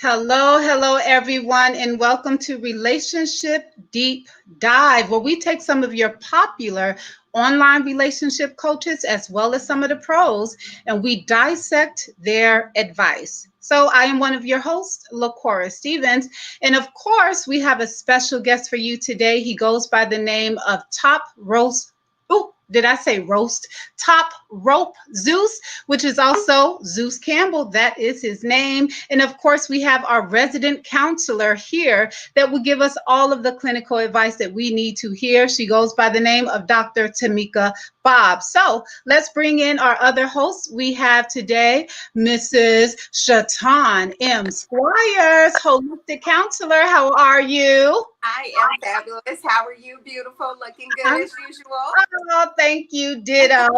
Hello, hello, everyone, and welcome to Relationship Deep Dive, where we take some of your popular online relationship coaches as well as some of the pros, and we dissect their advice. So, I am one of your hosts, LaCora Stephens, and of course, we have a special guest for you today. He goes by the name of Top Roast. Oh, did I say roast? Top Rope Zeus, which is also Zeus Campbell. That is his name. And of course, we have our resident counselor here that will give us all of the clinical advice that we need to hear. She goes by the name of Dr. Tameka Bob. So let's bring in our other hosts. We have today Mrs. Shaton M. Squires, holistic counselor. How are you? I am fabulous. How are you? Beautiful, looking good as usual. Oh, thank you. Ditto.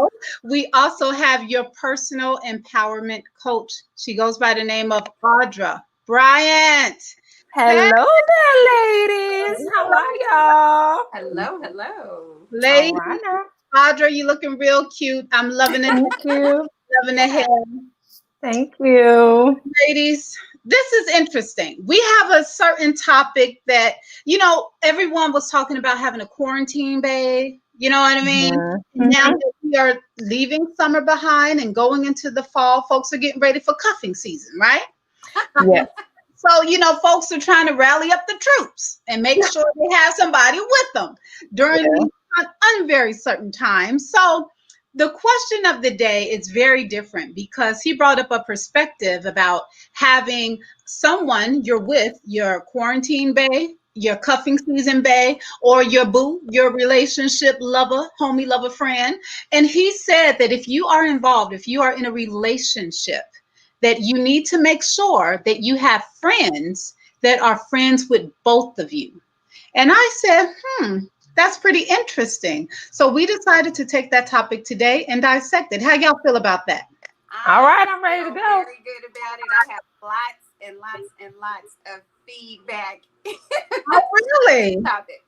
We also have your personal empowerment coach. She goes by the name of Audra Bryant. Hey, Hello there, ladies. How are y'all? Hello, hello. ladies. All right now. Audra, you looking real cute. I'm loving it. Thank you. Loving the hair. Thank you. Ladies, this is interesting. We have a certain topic that, everyone was talking about having a quarantine, babe. You know what I mean? Mm-hmm. Now that we are leaving summer behind and going into the fall, folks are getting ready for cuffing season, right? Yes. So, folks are trying to rally up the troops and make sure they have somebody with them during these very certain times. So, the question of the day is very different because he brought up a perspective about having someone you're with, your quarantine bae, your cuffing season bae, or your boo, your relationship lover, homie lover friend. And he said that if you are involved, if you are in a relationship, that you need to make sure that you have friends that are friends with both of you. And I said, that's pretty interesting. So we decided to take that topic today and dissect it. How y'all feel about that? All right, I'm ready to go. Very good about it. I have lots and lots and lots of feedback. Oh, really? Topic.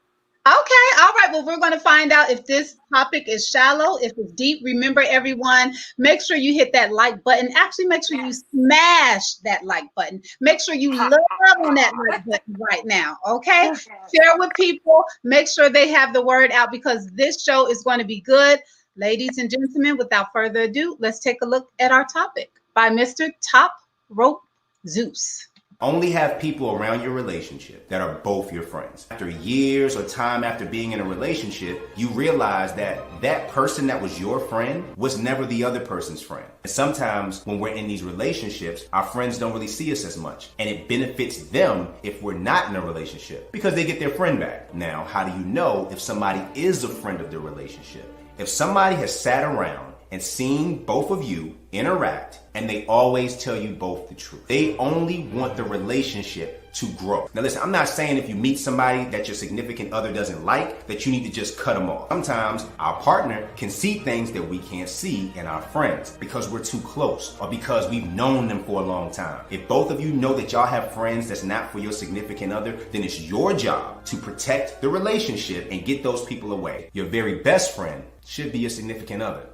Okay, all right. Well, we're going to find out if this topic is shallow, if it's deep. Remember, everyone, make sure you hit that like button. Actually, make sure you smash that like button. Make sure you love on that like button right now, okay? Share with people. Make sure they have the word out because this show is going to be good. Ladies and gentlemen, without further ado, let's take a look at our topic by Mr. Top Rope Zeus. Only have people around your relationship that are both your friends. After years or time after being in a relationship, you realize that that person that was your friend was never the other person's friend. And sometimes when we're in these relationships, our friends don't really see us as much. And it benefits them if we're not in a relationship because they get their friend back. Now, how do you know if somebody is a friend of the relationship? If somebody has sat around and seen both of you interact and they always tell you both the truth. They only want the relationship to grow. Now listen, I'm not saying if you meet somebody that your significant other doesn't like, that you need to just cut them off. Sometimes our partner can see things that we can't see in our friends because we're too close or because we've known them for a long time. If both of you know that y'all have friends that's not for your significant other, then it's your job to protect the relationship and get those people away. Your very best friend should be your significant other.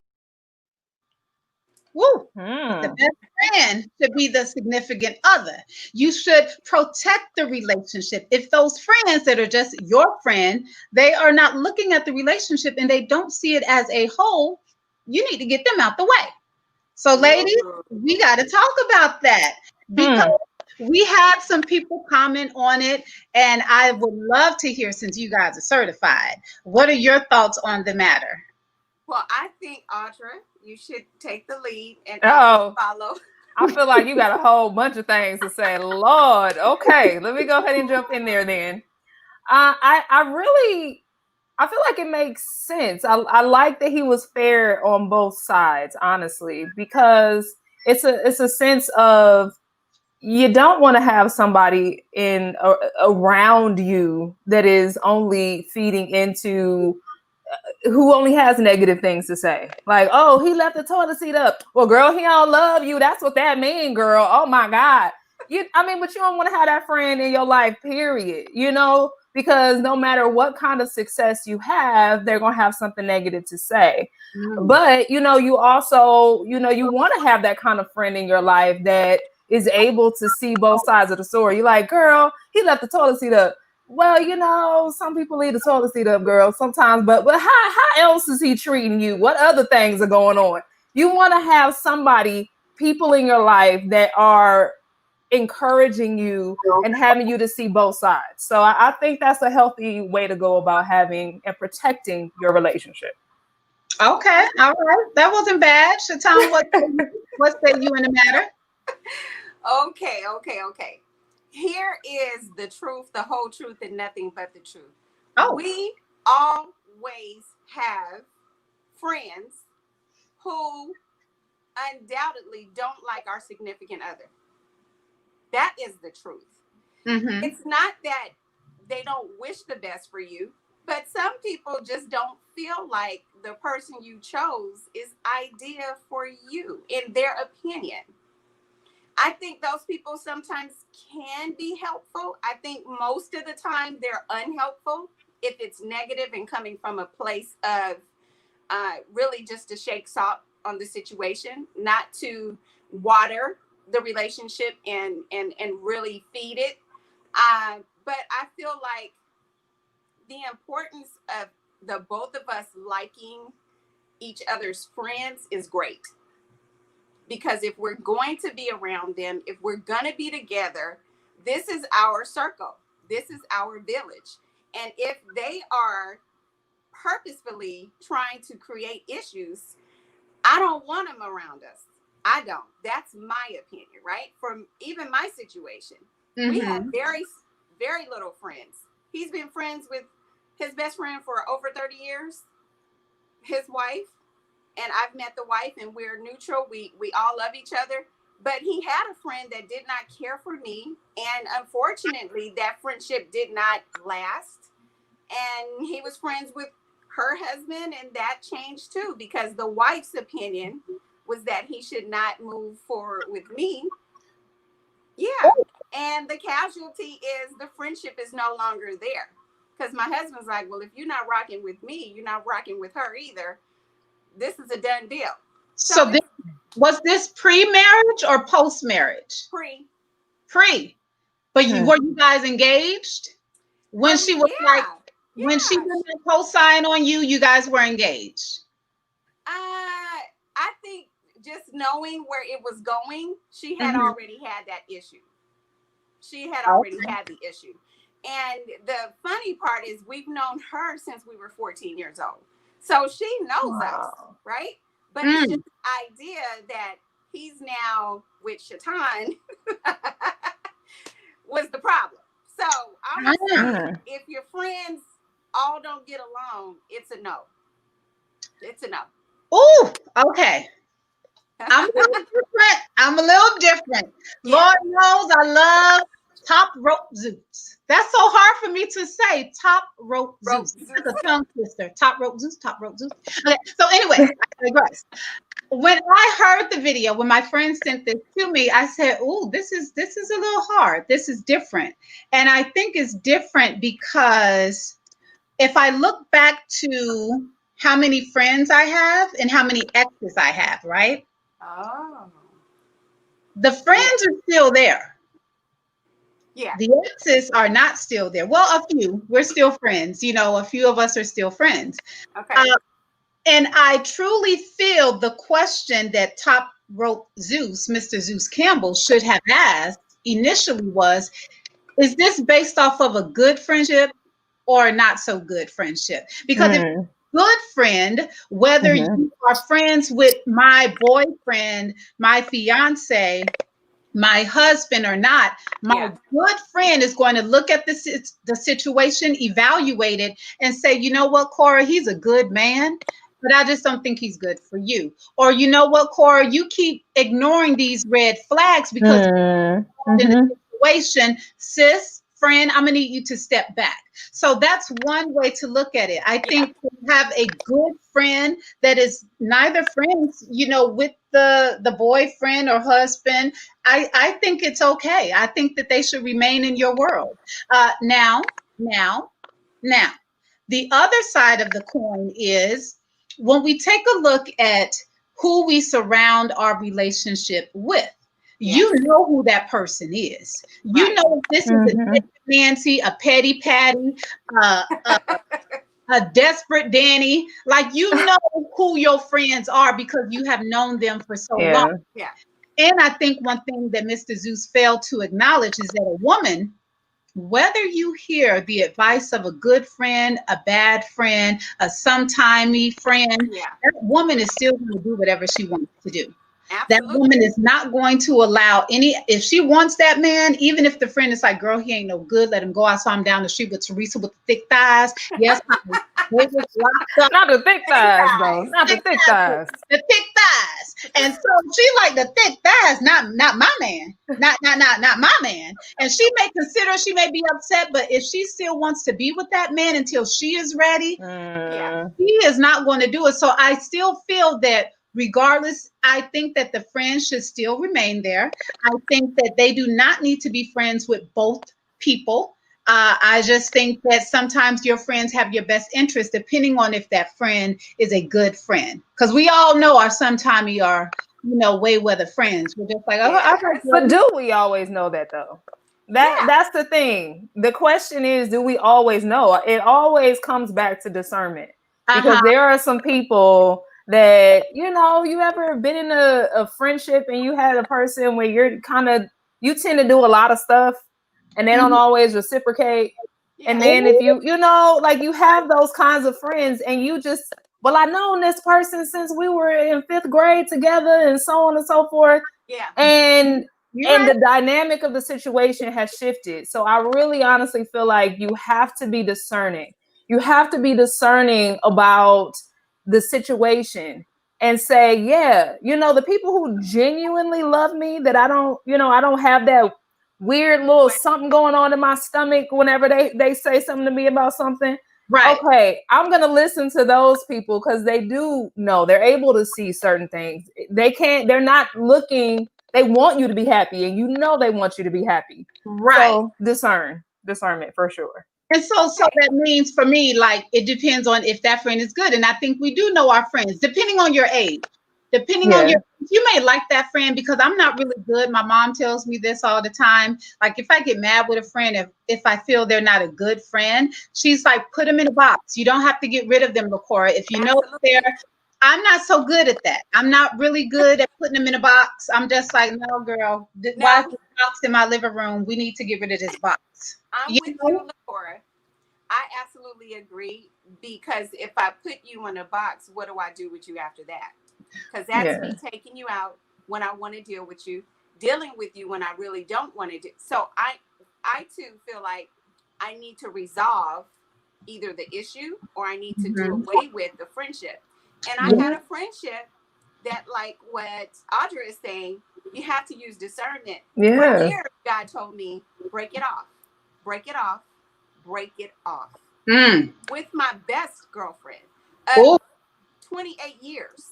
Woo. The best friend should be the significant other. You should protect the relationship. If those friends that are just your friend, they are not looking at the relationship and they don't see it as a whole, you need to get them out the way. So ladies, we got to talk about that because we had some people comment on it and I would love to hear, since you guys are certified, what are your thoughts on the matter? Well, I think, Audra, you should take the lead and follow. I feel like you got a whole bunch of things to say. Lord, okay, let me go ahead and jump in there then. I feel like it makes sense. I like that he was fair on both sides, honestly, because it's a sense of you don't want to have somebody around you that is only feeding into who only has negative things to say. Like, oh, he left the toilet seat up. Well, girl, he don't love you. That's what that means, girl. Oh my God. But you don't want to have that friend in your life, period. Because no matter what kind of success you have, they're going to have something negative to say. But, you also, you want to have that kind of friend in your life that is able to see both sides of the story. You're like, girl, he left the toilet seat up. Well, you know, some people leave the toilet seat up, girl, sometimes, but how else is he treating you? What other things are going on? You want to have people in your life that are encouraging you and having you to see both sides. So I think that's a healthy way to go about having and protecting your relationship. Okay, all right. That wasn't bad. Shaton, what say you in the matter? Okay. Here is the truth, the whole truth, and nothing but the truth. Oh. We always have friends who undoubtedly don't like our significant other. That is the truth. Mm-hmm. It's not that they don't wish the best for you, but some people just don't feel like the person you chose is ideal for you, in their opinion. I think those people sometimes can be helpful. I think most of the time they're unhelpful if it's negative and coming from a place of really just to shake salt on the situation, not to water the relationship and really feed it. But I feel like the importance of the both of us liking each other's friends is great. Because if we're going to be around them, if we're going to be together, this is our circle. This is our village. And if they are purposefully trying to create issues, I don't want them around us. I don't. That's my opinion, right? From even my situation, we have very, very little friends. He's been friends with his best friend for over 30 years, his wife. And I've met the wife and we're neutral. We all love each other. But he had a friend that did not care for me. And unfortunately, that friendship did not last. And he was friends with her husband. And that changed too, because the wife's opinion was that he should not move forward with me. Yeah. And the casualty is the friendship is no longer there. Because my husband's like, well, if you're not rocking with me, you're not rocking with her either. This is a done deal. So was this pre-marriage or post-marriage? Pre. But were you guys engaged? When she was when she did that co-sign on you, you guys were engaged? I think just knowing where it was going, she had already had that issue. She had already had the issue. And the funny part is we've known her since we were 14 years old. So she knows us, right? But it's just the idea that he's now with Shaton was the problem. So honestly, if your friends all don't get along, it's a no. It's a no. Ooh, okay. I'm a little different. Yeah. Lord knows I love Top Rope Zeus. That's so hard for me to say. Top Rope Zeus. It's a tongue twister. Top Rope Zeus. Top Rope Zeus. Okay. So anyway, I digress. When I heard the video, when my friend sent this to me, I said, "Ooh, this is a little hard. This is different." And I think it's different because if I look back to how many friends I have and how many exes I have, right? Oh. The friends are still there. Yeah. The exes are not still there. Well, a few. We're still friends. You know, a few of us are still friends. Okay. And I truly feel the question that Top Rope Zeus, Mr. Zeus Campbell, should have asked initially was, is this based off of a good friendship or not so good friendship? Because if it's a good friend, whether you are friends with my boyfriend, my fiance, my husband or not, my good friend is going to look at the situation, evaluate it, and say, you know what, Cora, he's a good man, but I just don't think he's good for you. Or you know what, Cora, you keep ignoring these red flags because in the situation, sis, friend, I'm gonna need you to step back. So that's one way to look at it. I think to have a good friend that is neither friends, you know, with the boyfriend or husband, I think it's okay. I think that they should remain in your world. Now, the other side of the coin is when we take a look at who we surround our relationship with. You know who that person is. You know if this is a Nancy, a petty Patty, a desperate Danny. Like, you know who your friends are because you have known them for so long. Yeah. And I think one thing that Mr. Zeus failed to acknowledge is that a woman, whether you hear the advice of a good friend, a bad friend, a sometimey friend, that woman is still going to do whatever she wants to do. Absolutely. That woman is not going to allow if she wants that man, even if the friend is like, girl, he ain't no good, let him go. I saw him down the street with Teresa with the thick thighs. Yes, they was locked up. Not the thick thighs, though. Not the thick thighs. The thick thighs. And so she like the thick thighs, not my man. Not my man. And she may consider, she may be upset, but if she still wants to be with that man until she is ready, he is not going to do it. So I still feel that regardless, I think that the friends should still remain there. I think that they do not need to be friends with both people. I just think that sometimes your friends have your best interest, depending on if that friend is a good friend. Because we all know our sometimey are, way weather friends. We're just like, but do we always know that though? That's the thing. The question is, do we always know? It always comes back to discernment, because there are some people that, you ever been in a friendship and you had a person where you tend to do a lot of stuff and they don't always reciprocate. And then if you have those kinds of friends and you just, I've known this person since we were in 5th grade together and so on and so forth. Yeah. And the dynamic of the situation has shifted. So I really honestly feel like you have to be discerning. You have to be discerning about the situation and say, the people who genuinely love me, that I don't have that weird little something going on in my stomach whenever they say something to me about something. Right. Okay, I'm going to listen to those people because they do know, they're able to see certain things. They're not looking, they want you to be happy, and they want you to be happy. Right. So discernment for sure. And so that means for me, like, it depends on if that friend is good. And I think we do know our friends, depending on your age. You may like that friend because I'm not really good. My mom tells me this all the time. Like, if I get mad with a friend, if I feel they're not a good friend, she's like, put them in a box. You don't have to get rid of them, LaCora. If you know I'm not so good at that. I'm not really good at putting them in a box. I'm just like, no, girl, why is this box in my living room? We need to get rid of this box. I'm with you, LaCora. I absolutely agree, because if I put you in a box, what do I do with you after that? Because that's me taking you out when I want to deal with you, dealing with you when I really don't want to do. So I too feel like I need to resolve either the issue or I need to do away with the friendship. And I had a friendship that, like what Audra is saying, you have to use discernment. Yeah. For years, God told me, break it off, break it off, break it off. With my best girlfriend of 28 years.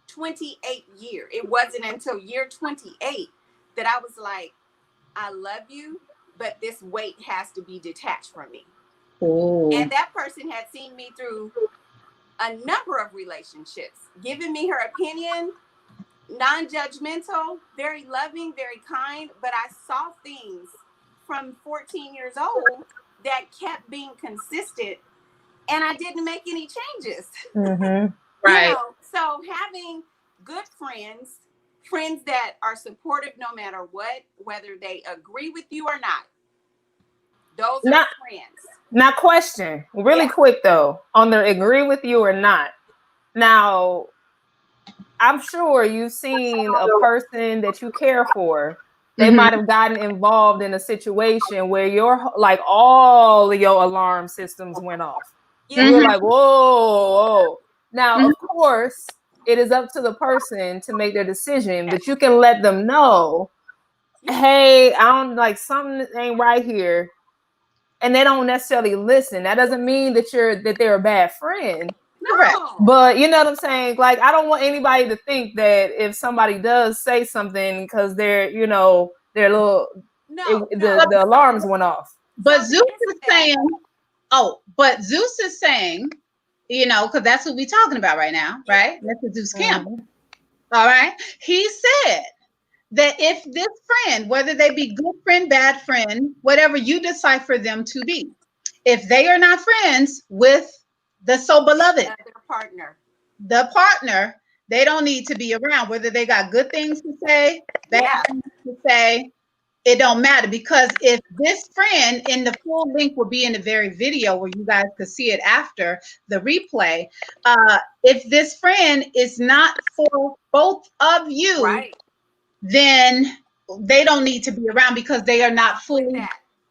28 years. It wasn't until year 28 that I was like, I love you, but this weight has to be detached from me. And that person had seen me through a number of relationships, giving me her opinion, non-judgmental, very loving, very kind, but I saw things from 14 years old that kept being consistent, and I didn't make any changes. Right. So having good friends that are supportive no matter what, whether they agree with you or not, those are friends. Now, question really quick though, on the agree with you or not. Now, I'm sure you've seen a person that you care for. They might have gotten involved in a situation where all of your alarm systems went off. You're like, whoa. Now, of course, it is up to the person to make their decision, but you can let them know, hey, I don't like, something ain't right here. And they don't necessarily listen. That doesn't mean that they're a bad friend. Correct. But you know what I'm saying? Like, I don't want anybody to think that if somebody does say something because they're little, the alarms went off. But Zeus is saying, because that's what we're talking about right now, right? That's Zeus Campbell. All right. He said that if this friend, whether they be good friend, bad friend, whatever you decipher them to be, if they are not friends with the so beloved, the partner, they don't need to be around. Whether they got good things to say, bad things to say, it don't matter. Because if this friend, in the full link will be in the very video where you guys could see it after the replay. If this friend is not for both of you, then they don't need to be around because they are not fully.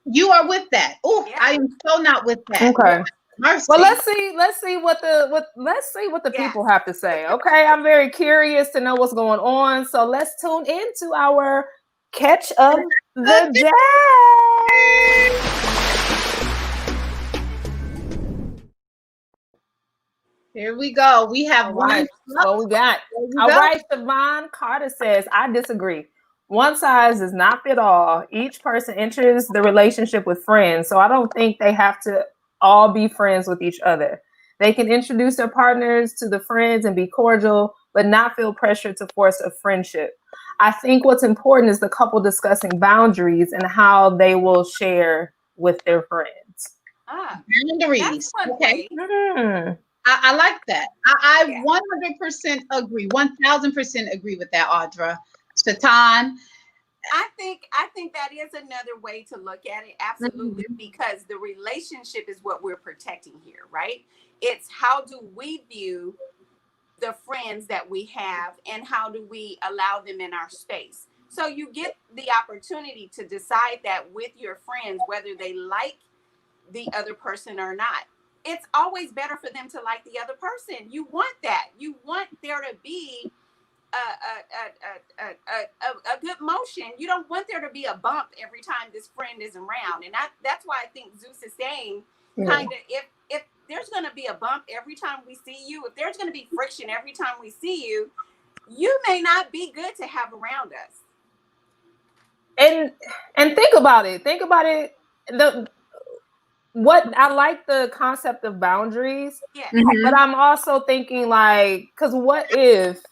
You are with that. Oh, I am so not with that. Okay. Mercy. Well, let's see what the people have to say. Okay, I'm very curious to know what's going on. So let's tune into our catch of the day. Here we go. We have one. What we got? All right, Siobhan Carter says, I disagree. One size does not fit all. Each person enters the relationship with friends, so I don't think they have to all be friends with each other. They can introduce their partners to the friends and be cordial, but not feel pressure to force a friendship. I think what's important is the couple discussing boundaries and how they will share with their friends. Boundaries. Okay. I like that. I 100% agree. 1000% agree with that, Audra. Shaton. I think that is another way to look at it. Absolutely. Because the relationship is what we're protecting here, right? It's how do we view the friends that we have and how do we allow them in our space? So you get the opportunity to decide that with your friends, whether they like the other person or not. It's always better for them to like the other person. You want that. You want there to be a good motion. You don't want there to be a bump every time this friend is around. And that's why I think Zeus is saying kind of if there's going to be a bump every time we see you, if there's going to be friction every time we see you, you may not be good to have around us. And think about it. Think about it. What I like the concept of boundaries, but I'm also thinking like, because what if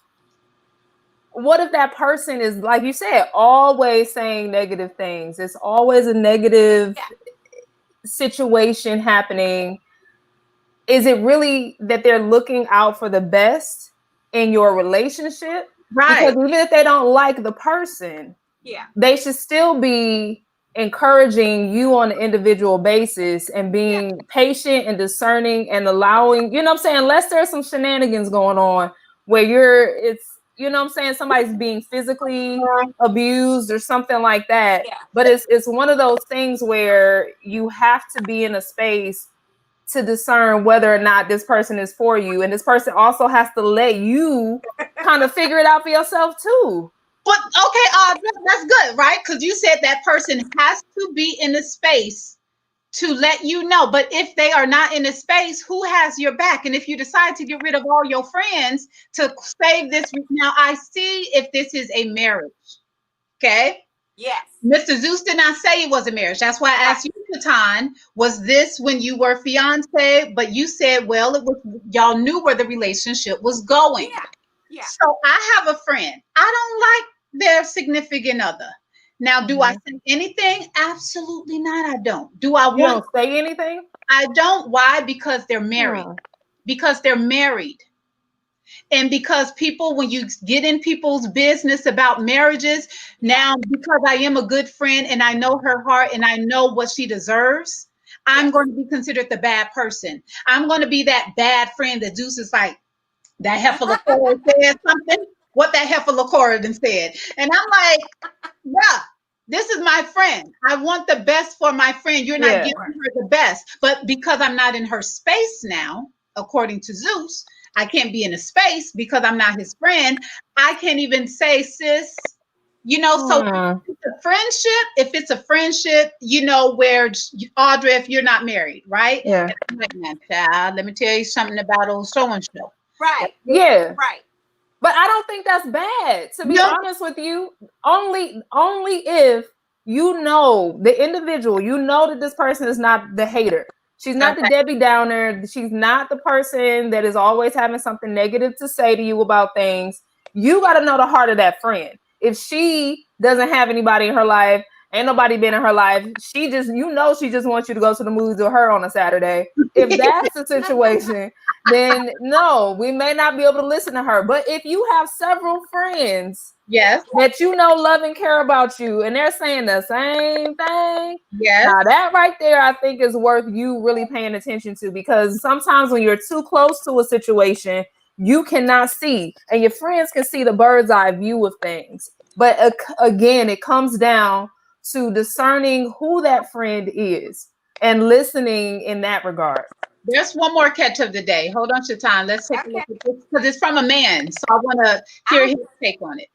that person is, like you said, always saying negative things? It's always a negative situation happening. Is it really that they're looking out for the best in your relationship? Right. Because even if they don't like the person, they should still be encouraging you on an individual basis and being patient and discerning and allowing, you know what I'm saying, unless there's some shenanigans going on where you know what I'm saying, somebody's being physically abused or something like that. But it's one of those things where you have to be in a space to discern whether or not this person is for you, and this person also has to let you kind of figure it out for yourself too. But okay, that's good, right? Because you said that person has to be in a space to let you know. But if they are not in a space, who has your back? And if you decide to get rid of all your friends to save this, now I see if this is a marriage. Okay. Yes. Mr. Zeus did not say it was a marriage. That's why I asked you, Shaton, was this when you were fiance? But you said, well, it was, y'all knew where the relationship was going. Yeah. So I have a friend. I don't like their significant other. Now, do I say anything? Absolutely not. I don't. Do I want? You don't say anything? I don't. Why? Because they're married. Because they're married. And because people, when you get in people's business about marriages, now because I am a good friend and I know her heart and I know what she deserves, I'm going to be considered the bad person. I'm going to be that bad friend that Zeus is like, that heifer LaCora said something. What that heifer LaCora then said. And I'm like, yeah, this is my friend. I want the best for my friend. You're not giving her the best. But because I'm not in her space now, according to Zeus, I can't be in a space because I'm not his friend. I can't even say, sis, you know, so if it's a friendship, you know, where Audra, if you're not married, right? Yeah. And I'm like, man, child, let me tell you something about old so-and-so. Right. Yeah. Right. But I don't think that's bad, to be honest with you. Only if you know the individual, you know that this person is not the hater. She's not the Debbie Downer. She's not the person that is always having something negative to say to you about things. You got to know the heart of that friend. if she doesn't have anybody in her life, ain't nobody been in her life, she just wants you to go to the movies with her on a Saturday. If that's the situation, then no, we may not be able to listen to her. But if you have several friends that you know love and care about you, and they're saying the same thing, now that right there, I think is worth you really paying attention to, because sometimes when you're too close to a situation, you cannot see, and your friends can see the bird's eye view of things. But again, it comes down to discerning who that friend is and listening in that regard. There's one more catch of the day. Hold on, Shaton. Let's take a look at this, because it's from a man. So I want to hear his take on it.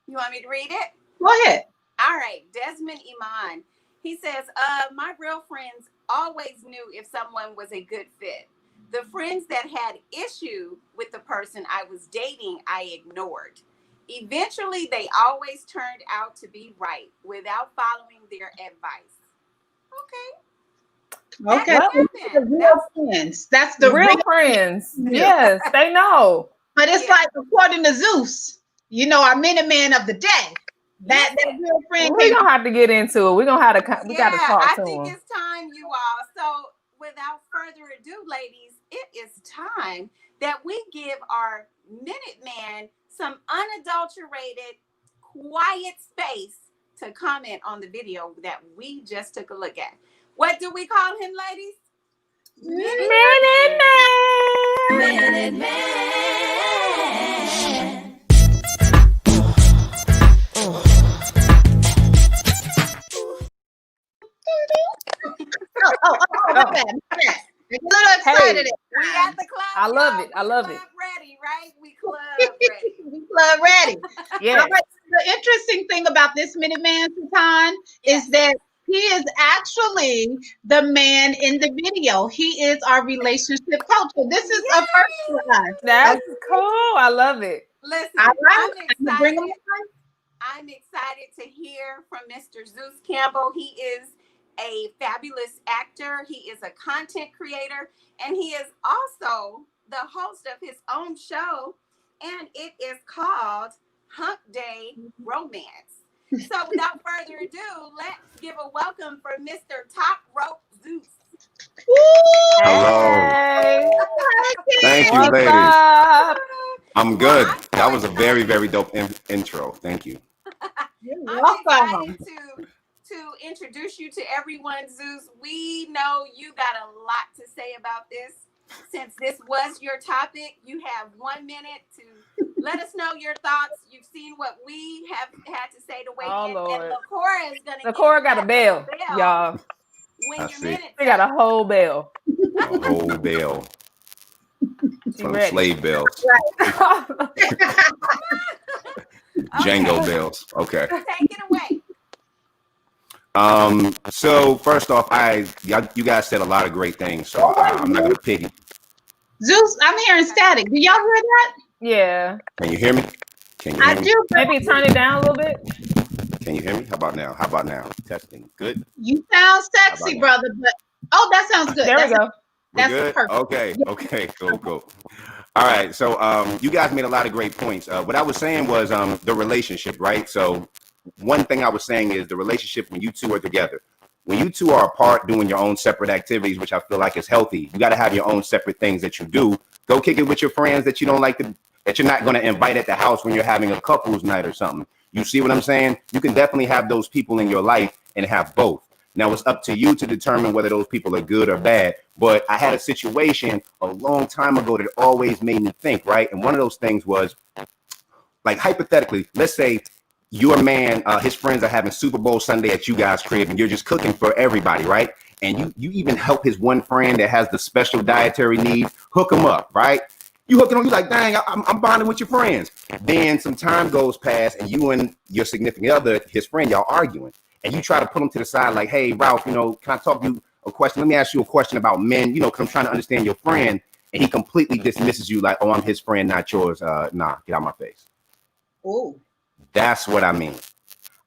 You want me to read it? Go ahead. All right. Desmond Iman. He says, my real friends always knew if someone was a good fit. The friends that had issue with the person I was dating, I ignored. Eventually, they always turned out to be right without following their advice. Okay. That's the real friends. That's the real friends. Yes, they know. But it's like, according to Zeus, you know, our Minuteman of the day. That real friend. We're gonna have to get into it. We're gonna have to. We gotta talk to him. I think it's time, you all. So, without further ado, ladies, it is time that we give our Minuteman some unadulterated, quiet space to comment on the video that we just took a look at. What do we call him, ladies? Minuteman. My bad. A little excited. We at the club. I love it. I love it. Ready, right? We club ready. We club ready. Yeah. The interesting thing about this Minuteman, Shaton, is that he is actually the man in the video. He is our relationship coach. So this is a first for us. That's cool. I love it. Listen, I'm excited to hear from Mr. Zeus Campbell. He is a fabulous actor. He is a content creator, and he is also the host of his own show, and it is called Humpday Romance. So without further ado, let's give a welcome for Mr. Top Rope Zeus. Hello. Hey. Thank you, What's ladies. up? I'm good. That was a very, very dope intro. Thank you. You're welcome. I'm excited to introduce you to everyone, Zeus. We know you got a lot to say about this. Since this was your topic, you have 1 minute to let us know your thoughts. You've seen what we have had to say to weigh in. Lord. And LaCora is going to LaCora got a bell, y'all. When your minute, she got a whole bell. A whole bell. Some ready. slave bells. Django bells. Okay. Take it away. So first off, you guys said a lot of great things, so I'm not gonna pity. Zeus, I'm hearing static. Do y'all hear that? Yeah. Can you hear me? Can you hear me? do. Maybe turn it down a little bit. Can you hear me? How about now? How about now? Testing. Good. You sound sexy, brother, but that sounds good. There we go. That's good? perfect. Okay, cool. All right, so you guys made a lot of great points. What I was saying was the relationship, right? So one thing I was saying is the relationship when you two are together. When you two are apart doing your own separate activities, which I feel like is healthy, you got to have your own separate things that you do. Go kick it with your friends that you don't like that you're not going to invite at the house when you're having a couples night or something. You see what I'm saying? You can definitely have those people in your life and have both. Now, it's up to you to determine whether those people are good or bad. But I had a situation a long time ago that always made me think, right? And one of those things was, like, hypothetically, let's say your man, his friends are having Super Bowl Sunday at you guys' crib, and you're just cooking for everybody, right? And you even help his one friend that has the special dietary needs, hook him up, right? You hooking him, you're like, dang, I'm bonding with your friends. Then some time goes past, and you and your significant other, his friend, y'all arguing. And you try to put him to the side like, hey, Ralph, can I talk to you a question? Let me ask you a question about men, because I'm trying to understand your friend. And he completely dismisses you like, oh, I'm his friend, not yours. Nah, get out my face. Oh, that's what I mean.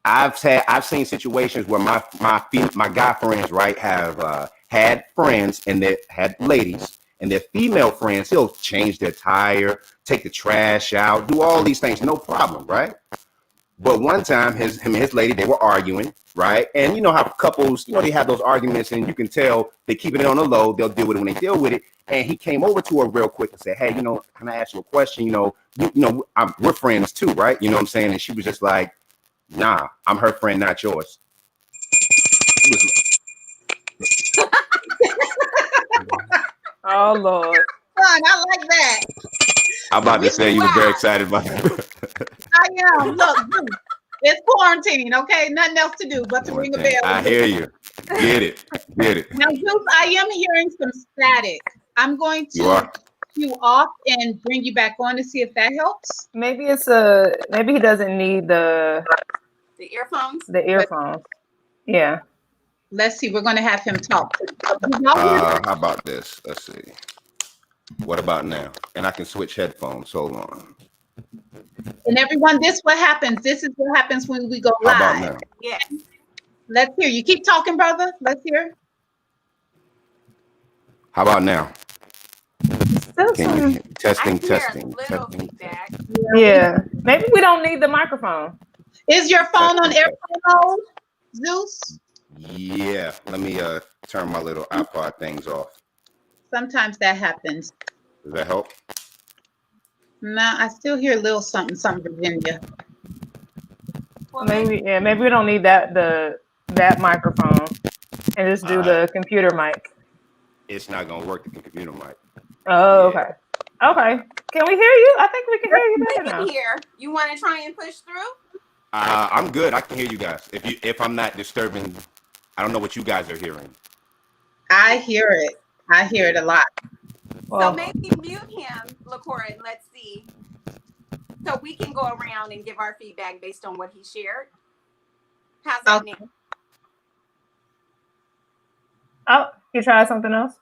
I've seen situations where my guy friends, right, have had friends and they had ladies, and their female friends, he'll change their tire, take the trash out, do all these things, no problem, right? But one time, him and his lady, they were arguing, right? And you know how couples, they have those arguments, and you can tell they keeping it on the low. They'll deal with it when they deal with it. And he came over to her real quick and said, "Hey, can I ask you a question? We're friends too, right? You know what I'm saying?" And she was just like, "Nah, I'm her friend, not yours." Oh Lord. Fun, I like that. I'm about to say you were very excited about that. I am. Look, it's quarantine, okay? Nothing else to do but to ring a bell. I hear you. Get it. Now, Zeus, I am hearing some static. I'm going to you off and bring you back on to see if that helps. Maybe maybe he doesn't need the earphones. The earphones. Yeah. Let's see. We're going to have him talk. How about this? Let's see. What about now? And I can switch headphones. Hold on. And everyone, this is what happens when we go live. How about now? Yes. Let's hear you. Keep talking, brother. Let's hear. How about now? Can you testing? Little feedback. Yeah. Maybe we don't need the microphone. Is your phone on airplane mode, Zeus? Yeah. Let me turn my little iPod things off. Sometimes that happens. Does that help? No, I still hear a little something, Virginia. Well, Maybe we don't need that microphone and just do the computer mic. It's not gonna work, the computer mic. Oh, okay. Okay. Can we hear you? I think we can hear you better now. You want to try and push through? I'm good. I can hear you guys. If I'm not disturbing, I don't know what you guys are hearing. I hear it. I hear it a lot. So maybe mute him, LaCora, and let's see. So we can go around and give our feedback based on what he shared. How's that now? Oh, you tried something else?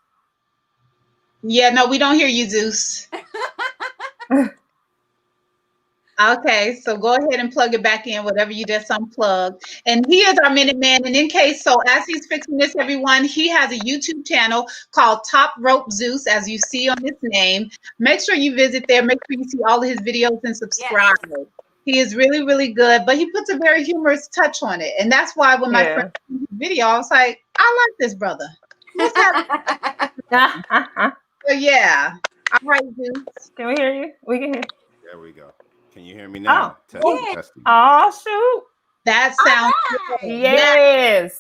Yeah, no, we don't hear you, Zeus. Okay, so go ahead and plug it back in, whatever you just unplugged. And he is our Minute Man. And in case, so as he's fixing this, everyone, he has a YouTube channel called Top Rope Zeus, as you see on his name. Make sure you visit there. Make sure you see all of his videos and subscribe. Yes. He is really, really good, but he puts a very humorous touch on it. And that's why when my friend did the video, I was like, I like this brother. What's happening? So yeah. All right, Zeus. Can we hear you? We can hear. There we go. Can you hear me now? Testing. Oh, shoot. That sounds good. Yes.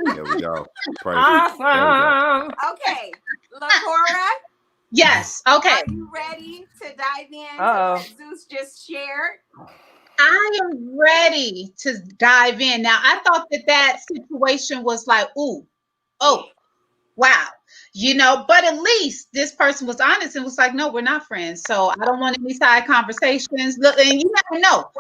There we go. Awesome. Okay. LaCora? Yes. Okay. Are you ready to dive in to what Zeus just shared? I am ready to dive in. Now, I thought that situation was like, oh, wow. But at least this person was honest and was like, no, we're not friends. So I don't want any side conversations. Look, and you never know.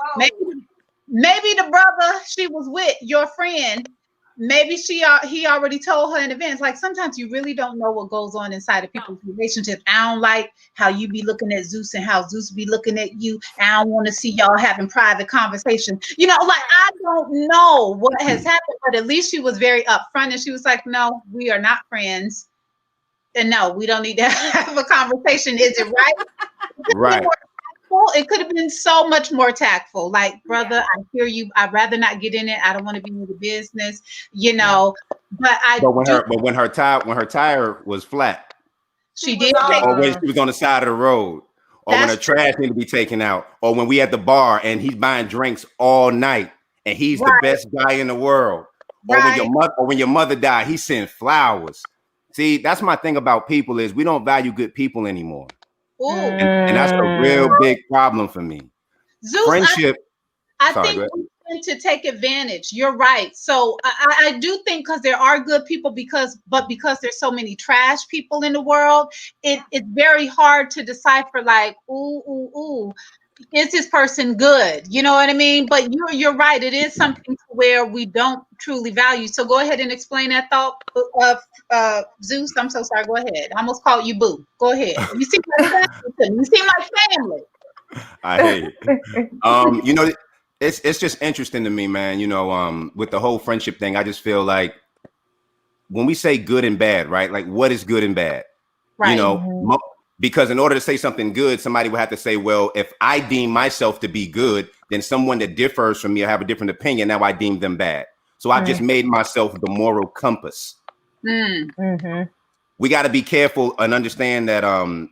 Maybe the brother she was with, your friend, maybe he already told her in advance. Like sometimes you really don't know what goes on inside of people's relationships. I don't like how you be looking at Zeus and how Zeus be looking at you. I don't want to see y'all having private conversation. I don't know what has happened, but at least she was very upfront and she was like, no, we are not friends. And no, we don't need to have a conversation. Is it right? Right. It could have been so much more tactful. Like, brother, I hear you. I'd rather not get in it. I don't want to be in the business, But when her tire was flat, she did. Or when she was on the side of the road, or when her trash needed to be taken out, or when we at the bar and he's buying drinks all night and he's the best guy in the world, or when your mother died, he sent flowers. See, that's my thing about people is we don't value good people anymore. And that's a real big problem for me. Zeus, friendship. I think we tend to take advantage. You're right. So I do think because there are good people because there's so many trash people in the world, it's very hard to decipher like, is this person good? You know what I mean? But you're right. It is something to where we don't truly value. So go ahead and explain that thought of Zeus. I'm so sorry. Go ahead. I almost called you Boo. Go ahead. You seem like family. You seem like family. I hate it. It's just interesting to me, man. With the whole friendship thing, I just feel like when we say good and bad, right? Like what is good and bad? Right. Because in order to say something good, somebody would have to say, well, if I deem myself to be good, then someone that differs from me or have a different opinion, now I deem them bad. So I've just made myself the moral compass. We got to be careful and understand that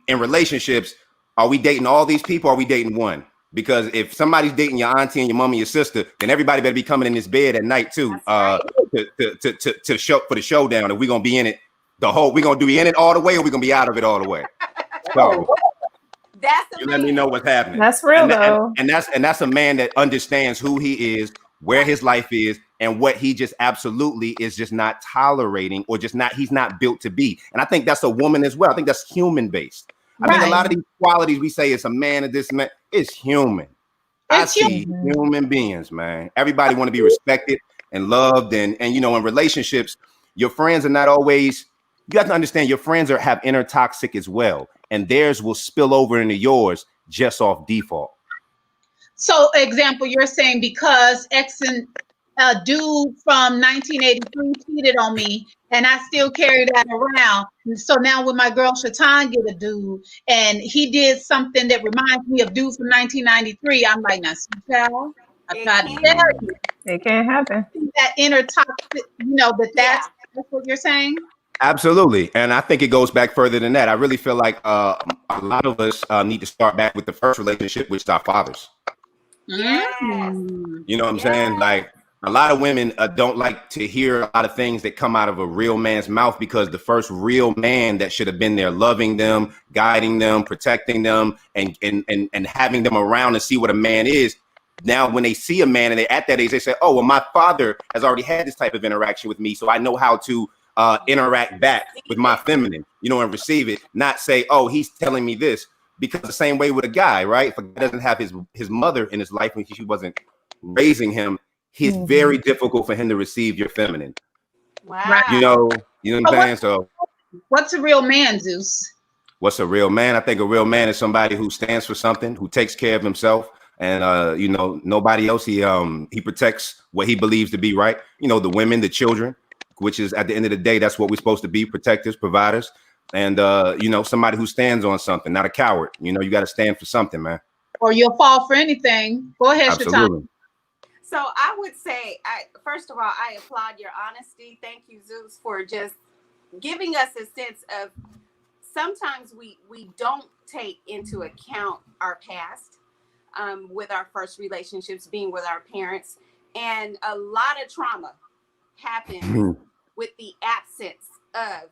in relationships, are we dating all these people? Or are we dating one? Because if somebody's dating your auntie and your mom and your sister, then everybody better be coming in this bed at night too, to show for the showdown. If we're gonna be in it we're gonna be in it all the way, or we're gonna be out of it all the way. So that's you let me know what's happening. That's real though. And that's a man that understands who he is, where his life is, and what he just absolutely is just not tolerating, or he's not built to be. And I think that's a woman as well. I think that's human based. I think a lot of these qualities we say it's a man or this man, it's human. I see human beings, man. Everybody want to be respected and loved, and in relationships, your friends are not always. You have to understand your friends have inner toxic as well, and theirs will spill over into yours just off default. So, example, you're saying because X and a dude from 1983 cheated on me, and I still carry that around. So now when my girl Shaton get a dude, and he did something that reminds me of dudes from 1993, I'm like, now, child, I tried to tell you. It can't happen. That inner toxic, that's what you're saying? Absolutely. And I think it goes back further than that. I really feel like a lot of us need to start back with the first relationship, which is our fathers. Yes. You know what I'm saying? Like, a lot of women don't like to hear a lot of things that come out of a real man's mouth, because the first real man that should have been there loving them, guiding them, protecting them, and having them around to see what a man is. Now, when they see a man and they're at that age, they say, oh, well, my father has already had this type of interaction with me, so I know how to interact back with my feminine, and receive it, not say, oh, he's telling me this. Because the same way with a guy, right? If a guy doesn't have his mother in his life when she wasn't raising him, it's very difficult for him to receive your feminine. Wow. You know what I'm saying? So what's a real man, Zeus? What's a real man? I think a real man is somebody who stands for something, who takes care of himself, and nobody else. He protects what he believes to be right. The women, the children, which is at the end of the day, that's what we're supposed to be: protectors, providers, and somebody who stands on something, not a coward. You got to stand for something, man. Or you'll fall for anything. Go ahead, Absolutely. Shaton. So I would say, first of all, I applaud your honesty. Thank you, Zeus, for just giving us a sense of sometimes we don't take into account our past with our first relationships, being with our parents. And a lot of trauma happens with the absence of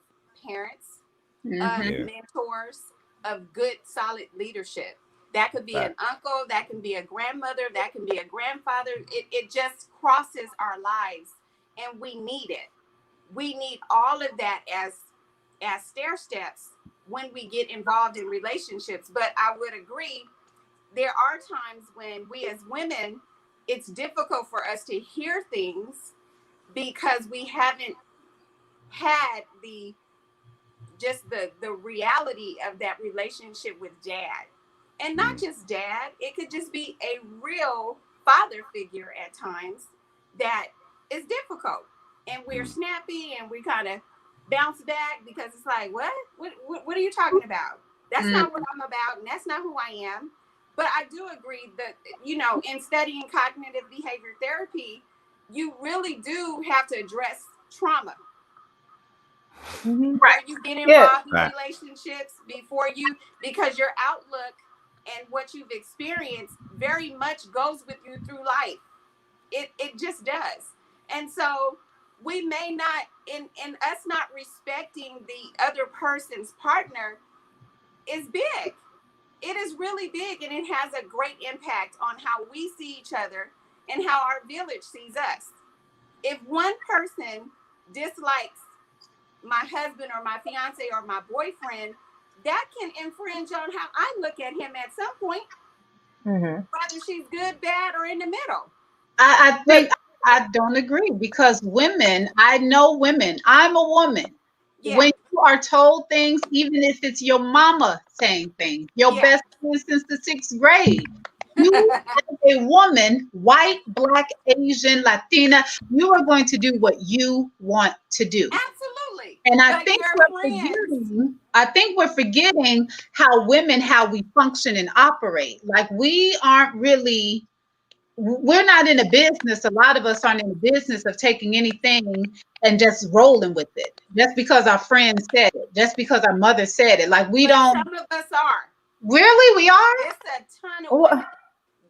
parents, of mentors, of good, solid leadership. That could be an uncle, that can be a grandmother, that can be a grandfather. It just crosses our lives, and we need it. We need all of that as stair steps when we get involved in relationships. But I would agree, there are times when we as women, it's difficult for us to hear things because we haven't had the reality of that relationship with dad. And not just dad, it could just be a real father figure at times that is difficult. And we're snappy and we kind of bounce back because it's like, what are you talking about? That's not what I'm about, and that's not who I am. But I do agree that, in studying cognitive behavior therapy, you really do have to address trauma. Right. You get involved in relationships because your outlook and what you've experienced very much goes with you through life. It just does. And so we may not, in us not respecting the other person's partner is big. It is really big, and it has a great impact on how we see each other and how our village sees us. If one person dislikes my husband or my fiance or my boyfriend, that can infringe on how I look at him at some point, whether she's good, bad, or in the middle. I think I don't agree, because women, I know women, I'm a woman. Yeah. When you are told things, even if it's your mama saying things, your best friend since the 6th grade, you as a woman, white, black, Asian, Latina, you are going to do what you want to do. Absolutely. And I But think your we're friends, forgetting, how women, how we function and operate. Like we aren't really, we're not in a business. A lot of us aren't in the business of taking anything and just rolling with it. Just because our friend said it, just because our mother said it. Like we but don't some of us are. really, we are. It's a ton of Well, women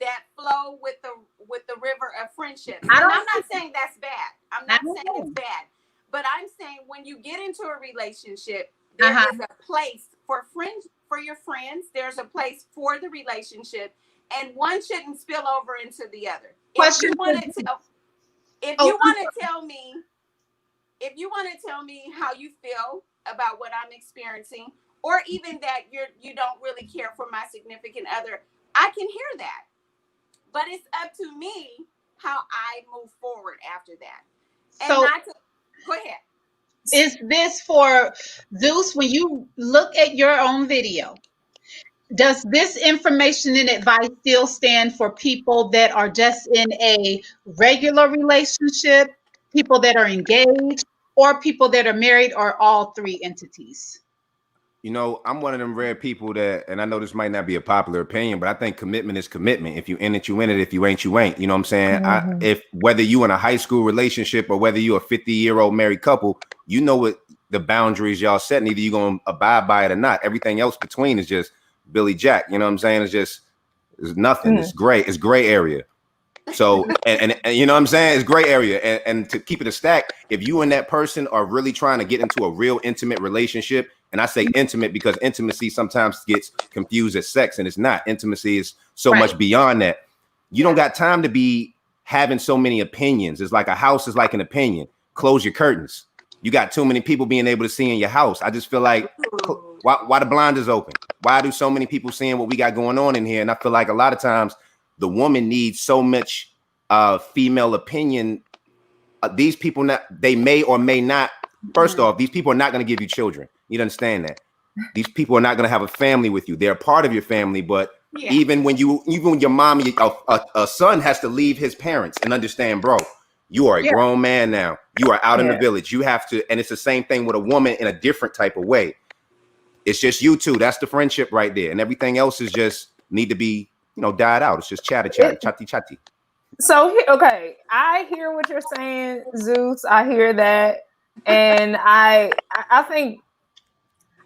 that flow with the river of friendship. And I I'm don't, not saying that's bad. I'm I not don't saying know. it's bad. But I'm saying when you get into a relationship, there Uh-huh. is a place for friends, for your friends. There's a place for the relationship, and one shouldn't spill over into the other. Question. If Oh, you want to tell me, if you want to tell me how you feel about what I'm experiencing, or even that you don't really care for my significant other, I can hear that. But it's up to me how I move forward after that. And so not to go ahead. is this for Zeus? When you look at your own video, does this information and advice still stand for people that are just in a regular relationship, people that are engaged, or people that are married, or all three entities? You know, I'm one of them rare people that, and I know this might not be a popular opinion, but I think commitment is commitment. If you in it, you in it. If you ain't, you ain't. You know what I'm saying? Mhm. If whether you in a high school relationship or whether you a 50-year-old married couple, you know what the boundaries y'all set, and either you gonna abide by it or not. Everything else between is just Billy Jack. You know what I'm saying? It's nothing. It's gray. It's gray area. So and you know what I'm saying? It's gray area. And to keep it a stack, if you and that person are really trying to get into a real intimate relationship, and I say intimate because intimacy sometimes gets confused as sex, and it's not. Intimacy is so Right. much beyond that. You don't got time to be having so many opinions. It's like a house is like an opinion. Close your curtains. You got too many people being able to see in your house. I just feel like why the blind is open? Why do so many people seeing what we got going on in here? And I feel like a lot of times the woman needs so much female opinion. These people, they may or may not. First off, these people are not going to give you children. You understand that? These people are not going to have a family with you. They're a part of your family, but even when your mom, a son has to leave his parents and understand, bro, you are a grown man now. You are out in the village. You have to, and it's the same thing with a woman in a different type of way. It's just you two. That's the friendship right there, and everything else is just need to be, died out. It's just chatty. So, okay, I hear what you're saying, Zeus. I hear that, and I think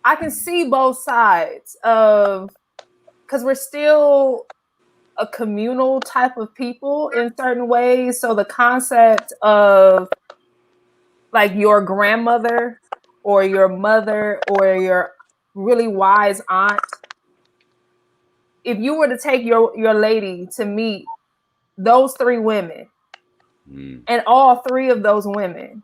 I can see both sides of, because we're still a communal type of people in certain ways. So the concept of like your grandmother or your mother or your really wise aunt, if you were to take your lady to meet those three women, and all three of those women,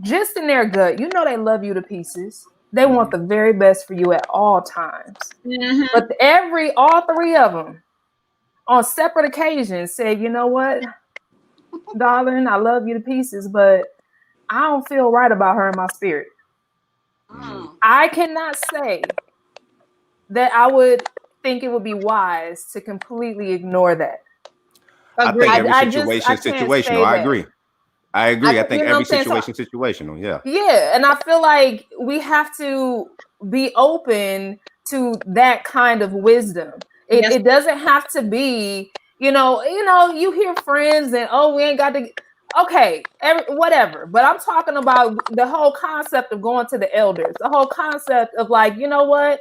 just in their gut, they love you to pieces. They want the very best for you at all times. Mm-hmm. But all three of them on separate occasions said, you know what, darling, I love you to pieces, but I don't feel right about her in my spirit. I cannot say that I would think it would be wise to completely ignore that. I think every I situation is can't situational. say I that. agree. I think every So, situation is situational. Yeah. Yeah. And I feel like we have to be open to that kind of wisdom. It doesn't have to be, you hear friends and, oh, we ain't got to. Okay, whatever. But I'm talking about the whole concept of going to the elders, the whole concept of like, you know what?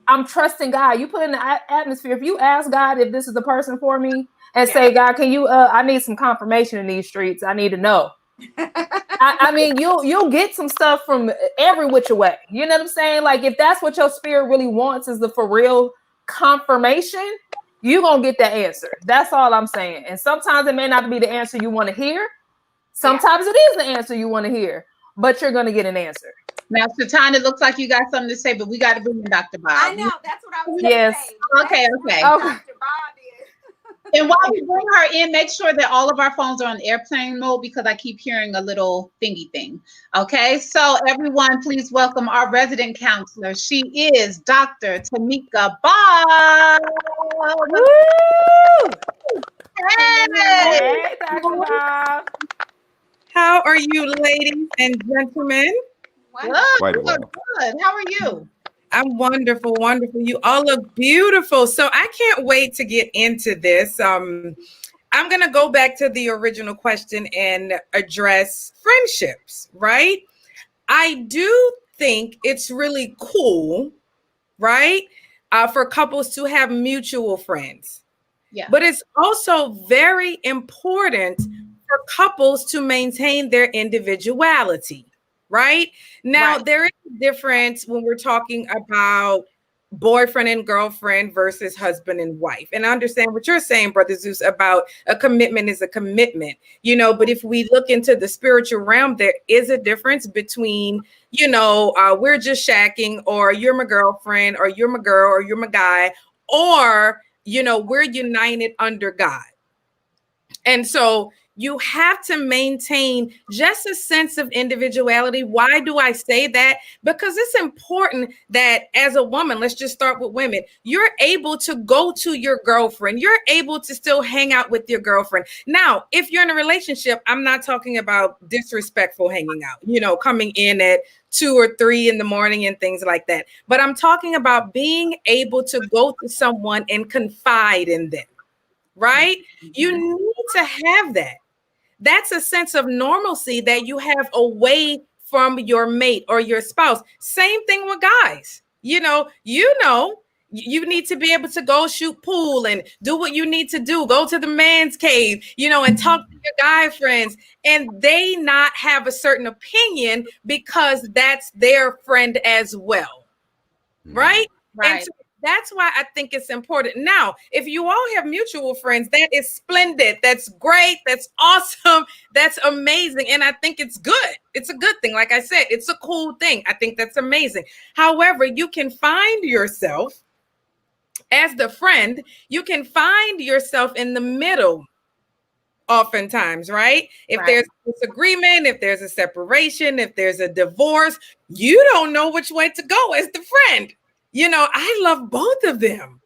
I'm trusting God. You put in the atmosphere. If you ask God if this is the person for me and say, God, can you, I need some confirmation in these streets. I need to know. I mean, you'll get some stuff from every which way. You know what I'm saying? Like if that's what your spirit really wants is the for real confirmation, you're going to get that answer. That's all I'm saying. And sometimes it may not be the answer you want to hear. Sometimes it is the answer you want to hear, but you're going to get an answer. Now, Shaton, it looks like you got something to say, but we got to bring in Dr. Bob. I know. That's what I was going to say. Okay. Dr. Bob is. And while we bring her in, make sure that all of our phones are on airplane mode because I keep hearing a little thingy thing. Okay, so everyone, please welcome our resident counselor. She is Dr. Tameka Bob. Woo! Hey, Dr. Bob. How are you, ladies and gentlemen? Wonderful. Quite Good, well. good. How are you? I'm wonderful, wonderful. You all look beautiful. So I can't wait to get into this. I'm going to go back to the original question and address friendships, right? I do think it's really cool, right? For couples to have mutual friends. Yeah. But it's also very important for couples to maintain their individuality, right? Now, Right. there is a difference when we're talking about boyfriend and girlfriend versus husband and wife. And I understand what you're saying, Brother Zeus, about a commitment is a commitment, but if we look into the spiritual realm, there is a difference between, we're just shacking, or you're my girlfriend, or you're my girl, or you're my guy, or we're united under God. And so you have to maintain just a sense of individuality. Why do I say that? Because it's important that as a woman, let's just start with women, you're able to go to your girlfriend. You're able to still hang out with your girlfriend. Now, if you're in a relationship, I'm not talking about disrespectful hanging out, coming in at 2 or 3 in the morning and things like that. But I'm talking about being able to go to someone and confide in them, right? You need to have that. That's a sense of normalcy that you have away from your mate or your spouse. Same thing with guys. You need to be able to go shoot pool and do what you need to do. Go to the man's cave, and talk to your guy friends, and they not have a certain opinion because that's their friend as well. Right? Right. And so that's why I think it's important. Now, if you all have mutual friends, that is splendid. That's great. That's awesome. That's amazing. And I think it's good. It's a good thing. Like I said, it's a cool thing. I think that's amazing. However, you can find yourself as the friend, you can find yourself in the middle oftentimes, right? If Right. there's a disagreement, if there's a separation, if there's a divorce, you don't know which way to go as the friend. I love both of them.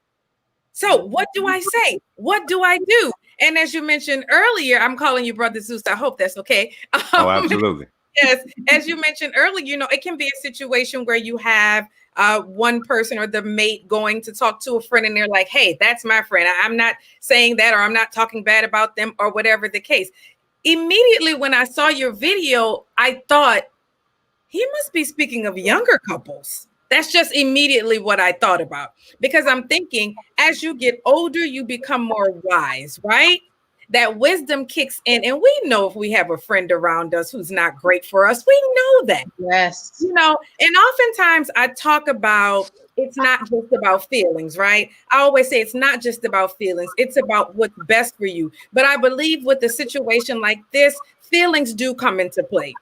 So what do I say? What do I do? And as you mentioned earlier, I'm calling you Brother Zeus. I hope that's okay. Oh, absolutely. Yes. As you mentioned earlier, it can be a situation where you have one person or the mate going to talk to a friend and they're like, hey, that's my friend. I'm not saying that, or I'm not talking bad about them, or whatever the case. Immediately when I saw your video, I thought he must be speaking of younger couples. That's just immediately what I thought about, because I'm thinking as you get older, you become more wise, right? That wisdom kicks in, and we know if we have a friend around us who's not great for us, we know that. Yes. And oftentimes I talk about it's not just about feelings, right? I always say it's not just about feelings. It's about what's best for you. But I believe with a situation like this, feelings do come into play.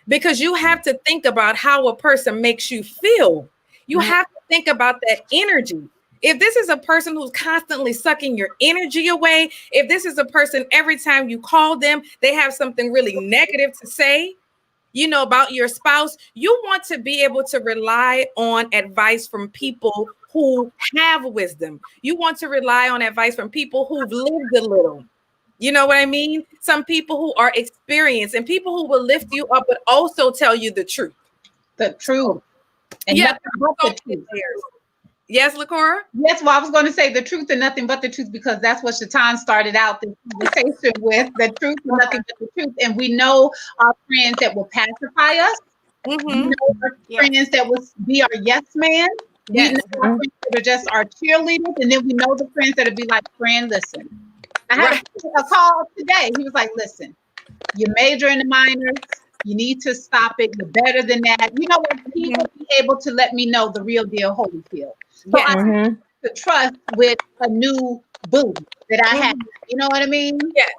Because you have to think about how a person makes you feel. You have to think about that energy. If this is a person who's constantly sucking your energy away, if this is a person every time you call them, they have something really negative to say, about your spouse, you want to be able to rely on advice from people who have wisdom. You want to rely on advice from people who've lived a little. You know what I mean? Some people who are experienced and people who will lift you up, but also tell you the truth. The truth. And Yeah. nothing but the truth. Yes, LaCora? Yes, well, I was going to say the truth and nothing but the truth, because that's what Shaton started out the conversation with, the truth and nothing but the truth. And we know our friends that will pacify us. Mm-hmm. We know our friends that will be our yes man. Yes. We know our friends that are just our cheerleaders. And then we know the friends that will be like, friend, listen. I had a call today. He was like, listen, you major in the minors. You need to stop it. You're better than that. You know what? He will be able to let me know the real deal Holyfield. So I have to trust with a new boo that I have. You know what I mean? Yes.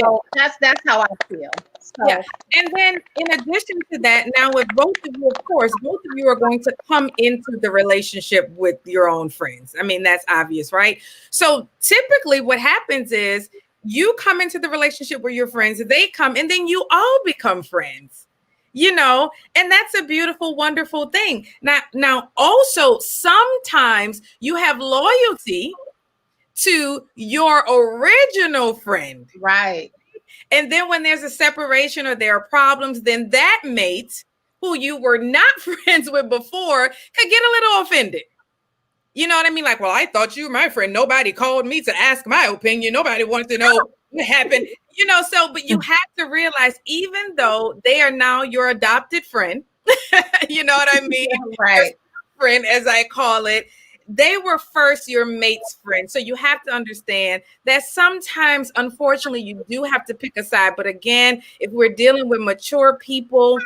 So that's how I feel. So. Yeah. And then in addition to that, now with both of you, of course, both of you are going to come into the relationship with your own friends. I mean, that's obvious, right? So typically what happens is you come into the relationship with your friends, they come, and then you all become friends. And that's a beautiful, wonderful thing. Now, also, sometimes you have loyalty to your original friend. Right. And then when there's a separation or there are problems, then that mate who you were not friends with before could get a little offended. You know what I mean? Like, well, I thought you were my friend. Nobody called me to ask my opinion. Nobody wanted to know what happened. You know, so, but you have to realize, even though they are now your adopted friend, you know what I mean? Right. Friend, as I call it, they were first your mate's friend. So you have to understand that sometimes, unfortunately, you do have to pick a side. But again, if we're dealing with mature people,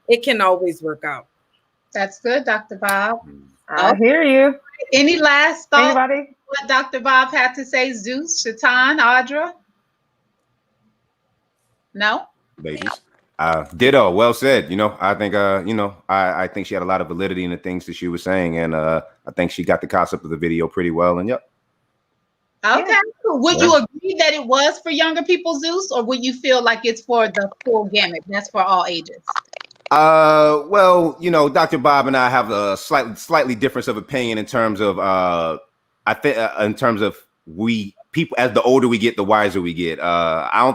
it can always work out. That's good, Dr. Bob. I hear you. Any last thoughts? Anybody? What Dr. Bob had to say? Zeus, Shaton, Audra? No? Ladies. Ditto. Well said. You know, I think, I think she had a lot of validity in the things that she was saying. And I think she got the concept of the video pretty well. And yep. Okay. Yeah. Would you agree that it was for younger people, Zeus, or would you feel like it's for the full gamut? That's for all ages. Well, you know, Dr. Bob and I have a slightly difference of opinion in terms of, I think, in terms of people, as the older we get, the wiser we get. I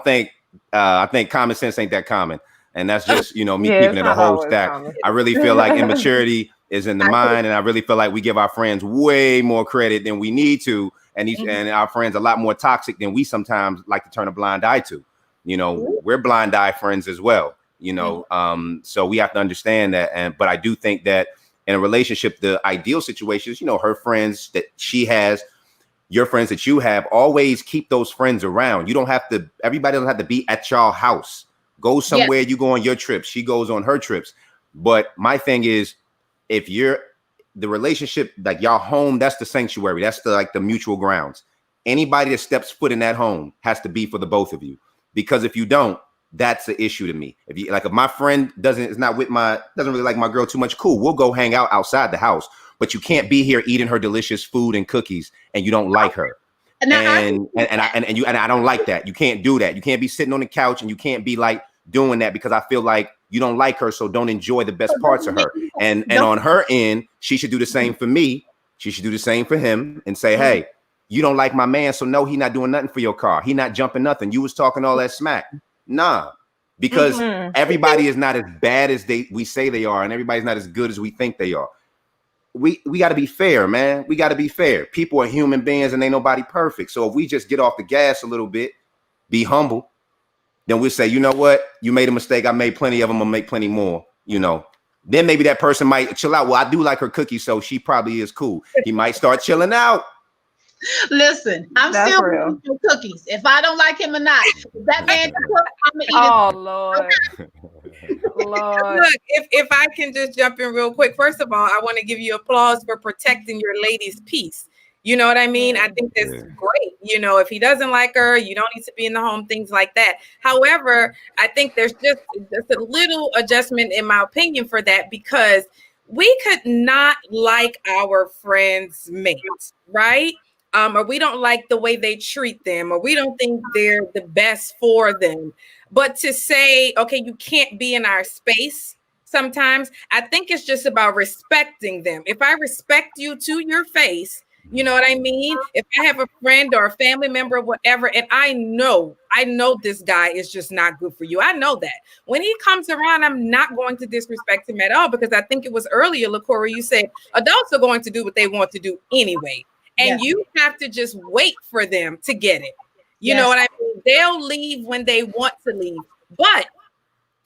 think common sense ain't that common. And that's just, you know, me keeping it a whole stack. Common. I really feel like immaturity is in the mind. And I really feel like we give our friends way more credit than we need to. And and our friends a lot more toxic than we sometimes like to turn a blind eye to. You know, we're blind eye friends as well. You know, so we have to understand that. But I do think that in a relationship, the ideal situations, you know, her friends that she has, your friends that you have, always keep those friends around. You don't have to, everybody doesn't have to be at y'all house. Go somewhere, you go on your trips. She goes on her trips. But my thing is, if you're the relationship, like y'all home, that's the sanctuary. That's the mutual grounds. Anybody that steps foot in that home has to be for the both of you. Because if you don't, that's the issue to me. If my friend doesn't really like my girl too much, cool, we'll go hang out outside the house. But you can't be here eating her delicious food and cookies and you don't like her. And I don't like that. You can't do that. You can't be sitting on the couch and you can't be like doing that because I feel like you don't like her, so don't enjoy the best parts of her. And on her end, she should do the same for me. She should do the same for him and say, hey, you don't like my man, so no, he not doing nothing for your car. He not jumping nothing. You was talking all that smack. Nah, because everybody is not as bad as we say they are, and everybody's not as good as we think they are. We got to be fair, man. We got to be fair. People are human beings and ain't nobody perfect. So if we just get off the gas a little bit, be humble, then we'll say, you know what? You made a mistake. I made plenty of them. I'll make plenty more, you know. Then maybe that person might chill out. Well, I do like her cookies, so she probably is cool. He might start chilling out. Listen, I'm That's still real. eating cookies. If I don't like him or not, if that man can cook, I'm gonna eat it. Lord. Look, if I can just jump in real quick. First of all, I want to give you applause for protecting your lady's peace. You know what I mean? I think that's great. You know, if he doesn't like her, you don't need to be in the home, things like that. However, I think there's just a little adjustment in my opinion for that, because we could not like our friends' mates, right? Or we don't like the way they treat them, or we don't think they're the best for them. But to say, okay, you can't be in our space sometimes, I think it's just about respecting them. If I respect you to your face, you know what I mean? If I have a friend or a family member or whatever, and I know this guy is just not good for you. I know that. When he comes around, I'm not going to disrespect him at all, because I think it was earlier, LaCora, you said adults are going to do what they want to do anyway. And you have to just wait for them to get it. You know what I mean? They'll leave when they want to leave. But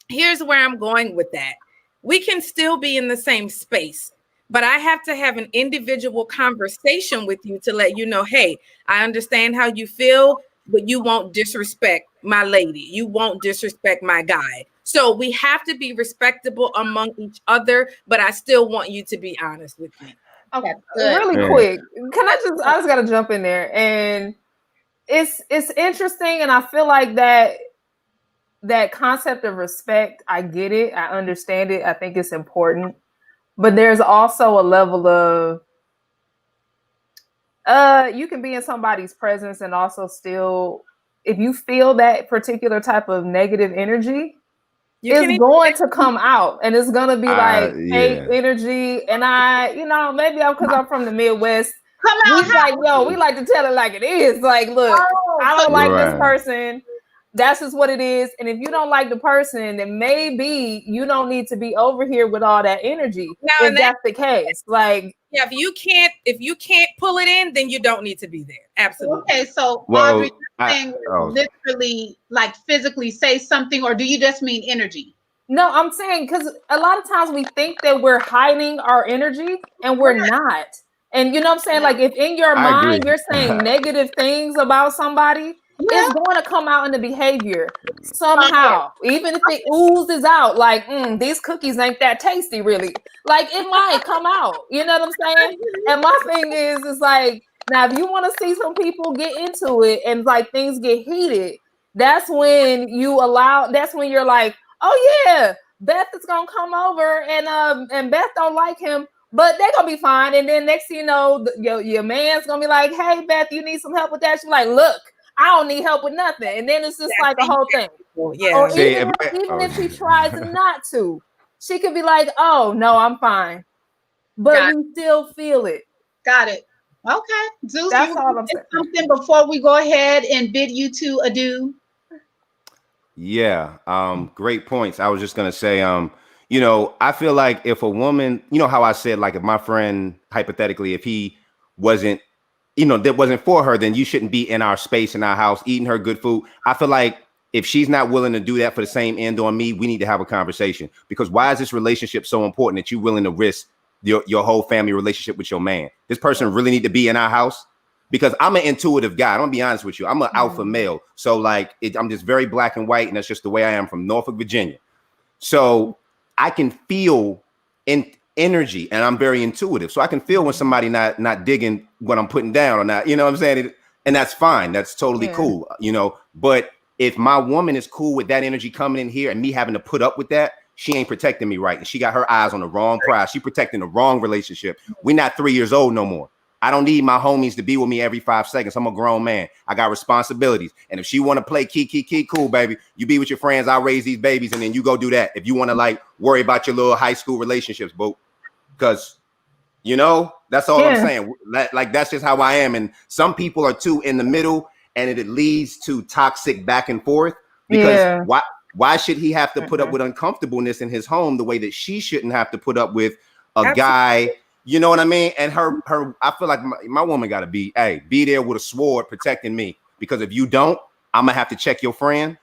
here's where I'm going with that. We can still be in the same space, but I have to have an individual conversation with you to let you know, hey, I understand how you feel, but you won't disrespect my lady. You won't disrespect my guy. So we have to be respectable among each other, but I still want you to be honest with me. Okay, really quick. I just got to jump in there, and it's interesting, and I feel like that concept of respect, I get it, I understand it, I think it's important, but there's also a level of you can be in somebody's presence and also still, if you feel that particular type of negative energy, it's going to come out, and it's gonna be like hate energy. And maybe because I'm from the Midwest, we like to tell it like it is. Like, look, I don't like this person. That's just what it is. And if you don't like the person, then maybe you don't need to be over here with all that energy. Now, if that's the case, like, yeah, if you can't pull it in, then you don't need to be there. Absolutely. Okay, so Well, Audrey, you're saying oh. literally, like physically say something, or do you just mean energy? no, I'm saying because a lot of times we think that we're hiding our energy and we're not. And you know what I'm saying? Like if in your I mind agree. you're saying negative things about somebody, it's going to come out in the behavior somehow. Even if it oozes out, like these cookies ain't that tasty, really. Like it might come out. You know what I'm saying? And my thing is like, now if you want to see some people get into it and like things get heated, that's when that's when you're like, oh yeah, Beth is gonna come over and Beth don't like him, but they're gonna be fine. And then next thing you know, your man's gonna be like, hey Beth, you need some help with that? She's like, look, I don't need help with nothing. And then it's just like a whole thing. Yeah. Or even if she tries not to, she could be like, oh no, I'm fine. But we still feel it. Got it. Okay. Zeus, that's you all I'm saying. Something before we go ahead and bid you two adieu. Yeah, great points. I was just gonna say, you know, I feel like if a woman, you know how I said, like if my friend, hypothetically, if he wasn't, you know, that wasn't for her, then you shouldn't be in our space, in our house, eating her good food. I feel like if she's not willing to do that for the same end on me, we need to have a conversation. Because why is this relationship so important that you're willing to risk your whole family relationship with your man? This person really need to be in our house? Because I'm an intuitive guy. I'm gonna be honest with you. I'm an alpha male. So like, I'm just very black and white. And that's just the way I am from Norfolk, Virginia. So I can feel energy and I'm very intuitive. So I can feel when somebody not digging what I'm putting down or not, you know what I'm saying? And that's fine. That's totally cool, you know. But if my woman is cool with that energy coming in here and me having to put up with that, she ain't protecting me right. And she got her eyes on the wrong prize. She protecting the wrong relationship. We're not 3 years old no more. I don't need my homies to be with me every 5 seconds. I'm a grown man. I got responsibilities. And if she want to play key, cool, baby. You be with your friends. I'll raise these babies and then you go do that. If you want to like worry about your little high school relationships, boo. Because, you know, that's all I'm saying. Like, that's just how I am. And some people are too in the middle and it leads to toxic back and forth. Because why should he have to put up with uncomfortableness in his home the way that she shouldn't have to put up with a guy? You know what I mean? And her, I feel like my woman got to be there with a sword protecting me. Because if you don't, I'm going to have to check your friend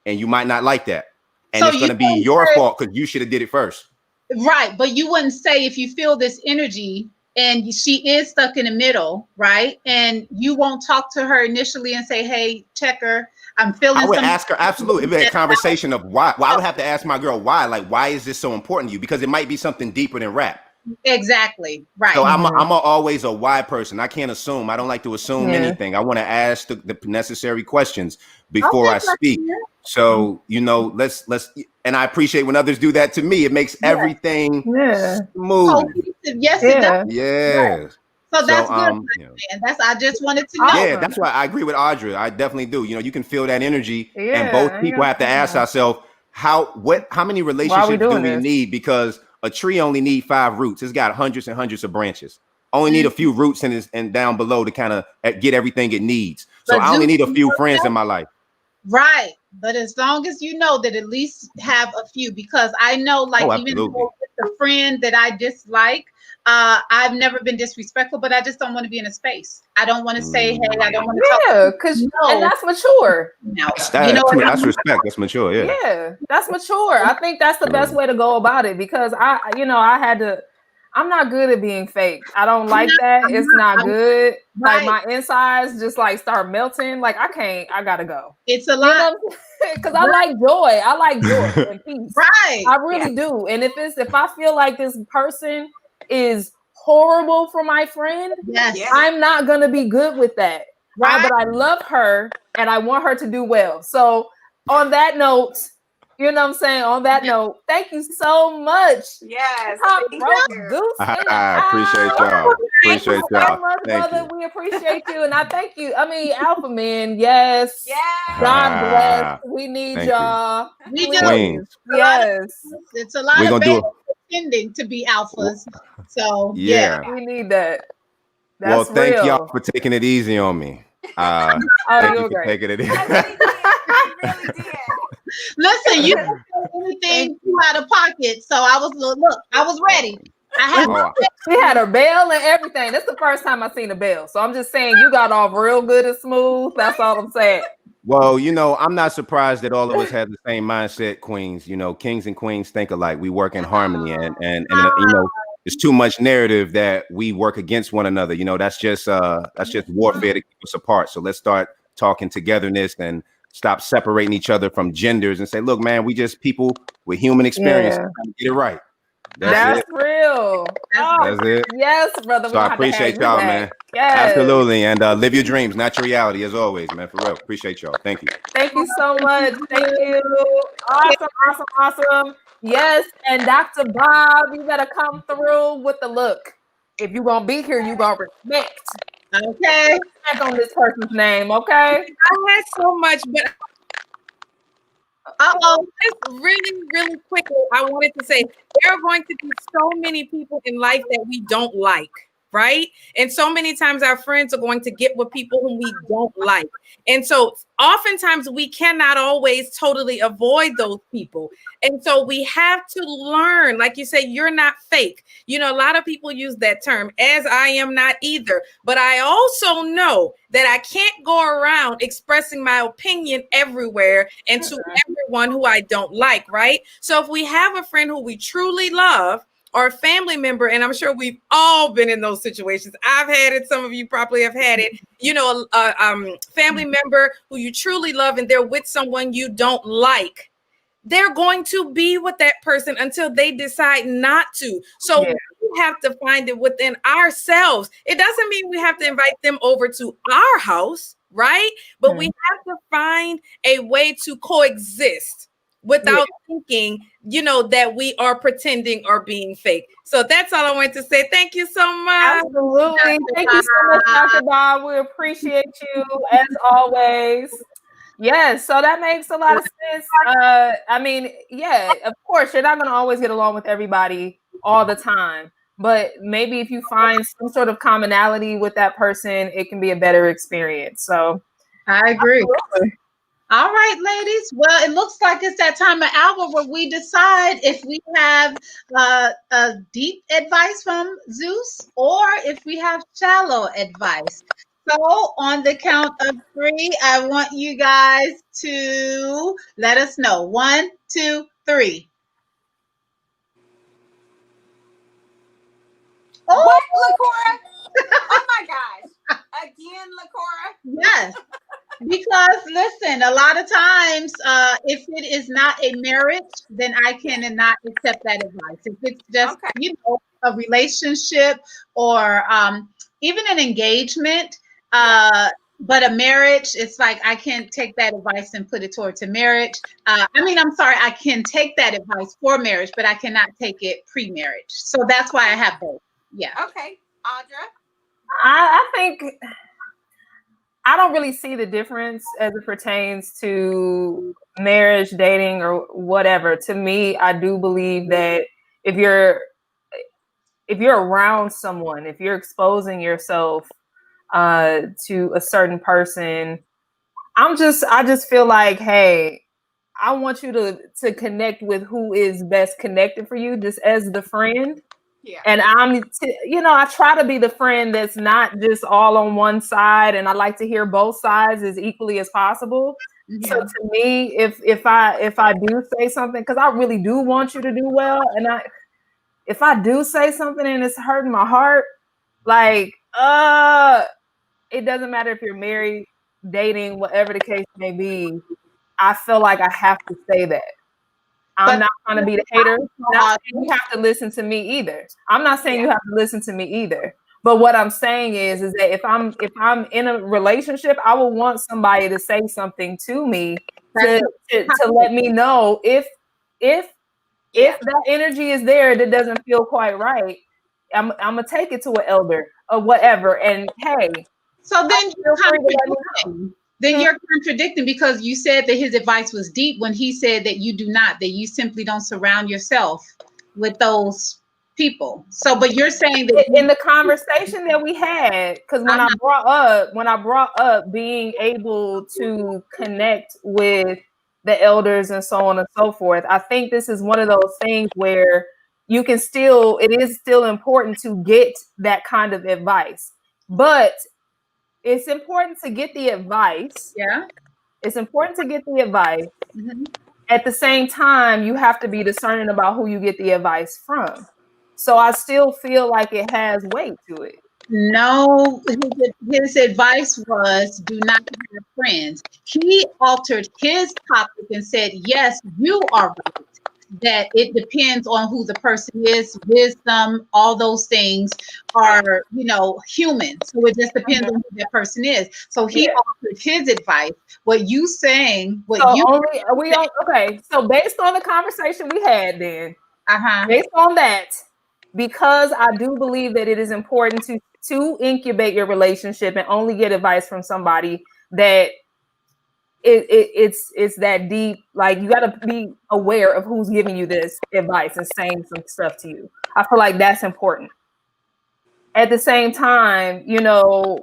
and you might not like that. And so it's going to be your fault because you should have did it first. Right. But you wouldn't say if you feel this energy and she is stuck in the middle, right? And you won't talk to her initially and say, hey, check her. I'm feeling. I would ask her, absolutely. It'd be a conversation of why. Well, I would have to ask my girl why. Like, why is this so important to you? Because it might be something deeper than rap. Exactly. Right. So I'm always a why person. I can't assume. I don't like to assume anything. I want to ask the necessary questions before I speak. So, you know, let's, and I appreciate when others do that to me. It makes everything smooth. Yes, it does. Yeah. Right. So that's good. And I just wanted to know. Yeah, that's why I agree with Audra. I definitely do. You know, you can feel that energy, and both people have to ask ourselves how many relationships do we need? Because a tree only need 5 roots. It's got hundreds and hundreds of branches. Only need a few roots and down below to kind of get everything it needs. So I only need a few friends in my life. Right. But as long as you know that at least have a few, because I know, like, even with the friend that I dislike, I've never been disrespectful, but I just don't want to be in a space. I don't want to say, hey, I don't want to talk. Yeah, because and that's mature. That's respect. That's mature. Yeah. Yeah, that's mature. I think that's the best way to go about it because I'm not good at being fake. I don't like that. It's not good. Like my insides just like start melting. Like I gotta go. It's a lot. Because I like joy. I like joy and peace. Right. I really do. And if I feel like this person is horrible for my friend, I'm not gonna be good with that. Right. But I love her and I want her to do well. So on that note, you know what I'm saying? On that note, thank you so much. Yes. Zeus, I appreciate y'all. Appreciate y'all. So much, brother. We appreciate you. And I thank you. I mean, Alpha Men, yes. Yeah. God bless. We need y'all. We do. Queens. Yes. It's a lot of bad pretending to be alphas. So yeah. We need that. That's thank y'all for taking it easy on me. Thank you for taking it easy. really did. Listen, you didn't say anything too out of pocket, so I was look. I was ready. I had my She had her bell and everything. That's the first time I seen a bell. So I'm just saying you got off real good and smooth. That's all I'm saying. Well, you know, I'm not surprised that all of us have the same mindset, queens. You know, kings and queens think alike. We work in harmony, and you know, there's too much narrative that we work against one another. You know, that's just warfare to keep us apart. So let's start talking togetherness and stop separating each other from genders and say, look, man, we just people with human experience. Yeah. Get it right. That's real. That's it. Yes, brother. So I appreciate y'all, man. Yes. Absolutely. And live your dreams, not your reality, as always, man. For real. Appreciate y'all. Thank you. Thank you so much. Thank you. Awesome. Yes. And Dr. Bob, you better come through with the look. If you're going to be here, you're going to respect. okay. Respect on this person's name, okay? I had so much, but just really quickly, I wanted to say there are going to be so many people in life that we don't like, right? And so many times our friends are going to get with people whom we don't like. And so oftentimes we cannot always totally avoid those people. And so we have to learn, like you say, you're not fake. You know, a lot of people use that term, as I am not either. But I also know that I can't go around expressing my opinion everywhere and to everyone who I don't like, right? So if we have a friend who we truly love, or a family member, and I'm sure we've all been in those situations. I've had it. Some of you probably have had it. You know, a family member who you truly love and they're with someone you don't like. They're going to be with that person until they decide not to. So we have to find it within ourselves. It doesn't mean we have to invite them over to our house, right? But we have to find a way to coexist without thinking, you know, that we are pretending or being fake. So that's all I wanted to say. Thank you so much. Absolutely. Thank you so much, Dr. Bob. We appreciate you as always. Yes, so that makes a lot of sense. I mean, yeah, of course, you're not going to always get along with everybody all the time. But maybe if you find some sort of commonality with that person, it can be a better experience. So I agree. Absolutely. All right, ladies. Well, it looks like it's that time of hour where we decide if we have a deep advice from Zeus or if we have shallow advice. So on the count of 3, I want you guys to let us know. 1, 2, 3. What, LaCora? Oh my gosh. Again, LaCora? Yes. Because listen, a lot of times, if it is not a marriage, then I cannot accept that advice. If it's just, you know, a relationship or even an engagement, but a marriage, it's like I can't take that advice and put it towards a marriage. I mean, I'm sorry, I can take that advice for marriage, but I cannot take it pre-marriage. So that's why I have both. Yeah. Okay, Audra. I think I don't really see the difference as it pertains to marriage, dating, or whatever. To me, I do believe that if you're around someone, if you're exposing yourself to a certain person, I just feel like, hey, I want you to connect with who is best connected for you, just as the friend. Yeah. And I try to be the friend that's not just all on one side, and I like to hear both sides as equally as possible. Yeah. So to me, if I do say something, because I really do want you to do well, and if I do say something and it's hurting my heart, like it doesn't matter if you're married, dating, whatever the case may be, I feel like I have to say that. I'm not trying to be the hater. Not saying you have to listen to me either. I'm not saying you have to listen to me either. But what I'm saying is that if I'm in a relationship, I will want somebody to say something to me to let me know if that energy is there that doesn't feel quite right. I'm gonna take it to an elder or whatever. And hey, so then you're contradicting, because you said that his advice was deep when he said that you do not, that you simply don't surround yourself with those people. So, but you're saying that in the conversation that we had, because when I brought up being able to connect with the elders and so on and so forth. I think this is one of those things where you can still, it is still important to get that kind of advice, but it's important to get the advice. Yeah. It's important to get the advice. Mm-hmm. At the same time, you have to be discerning about who you get the advice from. So I still feel like it has weight to it. No, his advice was do not have friends. He altered his topic and said, yes, you are right, that it depends on who the person is. Wisdom, all those things are, human. So it just depends on who that person is. So he altered his advice. What you saying, okay. So based on the conversation we had then, uh-huh. based on that, because I do believe that it is important to incubate your relationship and only get advice from somebody that it's that deep. Like, you got to be aware of who's giving you this advice and saying some stuff to you. I feel like that's important. At the same time, you gotta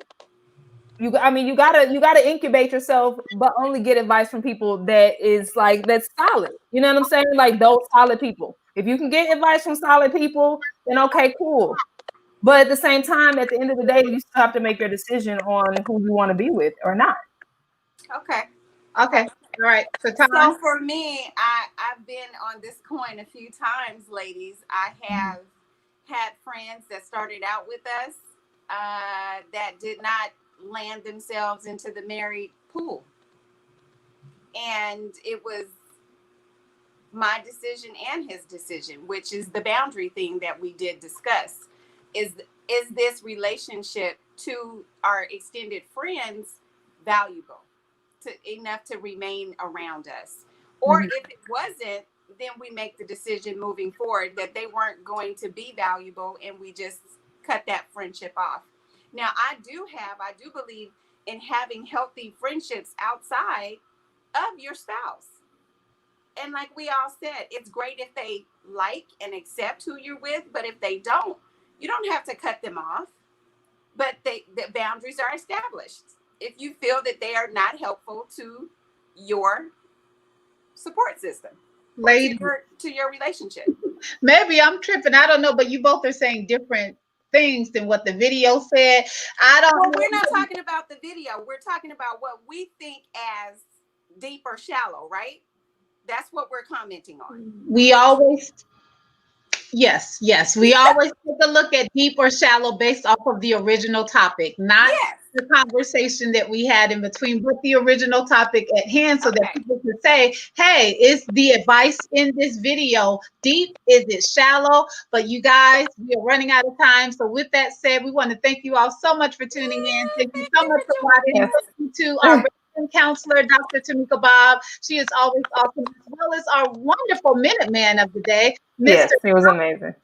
incubate yourself, but only get advice from people that's solid. You know what I'm saying? Like, those solid people. If you can get advice from solid people, then okay, cool. But at the same time, at the end of the day, you still have to make your decision on who you want to be with or not. Okay. All right. So for me, I've been on this coin a few times, ladies. I have had friends that started out with us that did not land themselves into the married pool. And it was my decision and his decision, which is the boundary thing that we did discuss. Is this relationship to our extended friends valuable enough to remain around us? Or if it wasn't, then we make the decision moving forward that they weren't going to be valuable and we just cut that friendship off. Now, I do believe in having healthy friendships outside of your spouse. And like we all said, it's great if they like and accept who you're with, but if they don't, you don't have to cut them off. But the boundaries are established. If you feel that they are not helpful to your support system, to your relationship. Maybe I'm tripping. I don't know, but you both are saying different things than what the video said. I don't know. We're not talking about the video. We're talking about what we think as deep or shallow, right? That's what we're commenting on. We always Yes. We always take a look at deep or shallow based off of the original topic, not the conversation that we had in between, but the original topic at hand, so that people can say, hey, is the advice in this video deep? Is it shallow? But you guys, we are running out of time. So with that said, we want to thank you all so much for tuning in. Thank you so much for watching. Thank you to our counselor, Dr. Tameka Bob. She is always awesome, as well as our wonderful Minuteman of the day, Mr. Yes, he was amazing.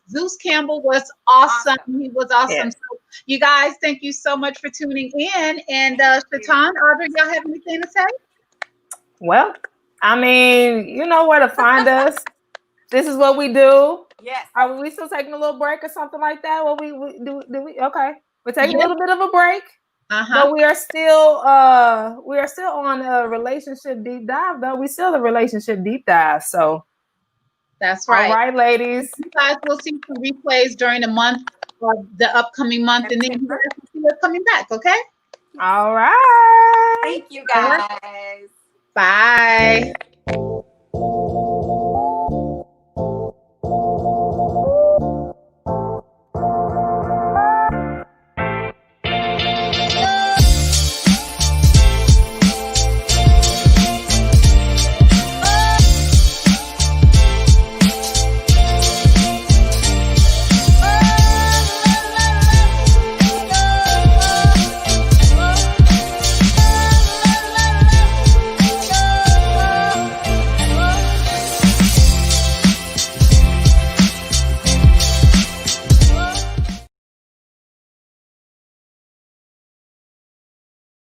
Zeus Campbell was awesome. He was awesome. Yes. So you guys, thank you so much for tuning in. And Shaton, Audra, y'all have anything to say? Well, I mean, you know where to find us. This is what we do. Yes. Are we still taking a little break or something like that? Well, we do we? Okay, we're taking a little bit of a break. But we are still on a relationship deep dive, though. We still a relationship deep dive. So that's right. All right, ladies. You guys will see some replays during the month of the upcoming month, and then you guys will see us coming back, okay? All right. Thank you guys. Bye.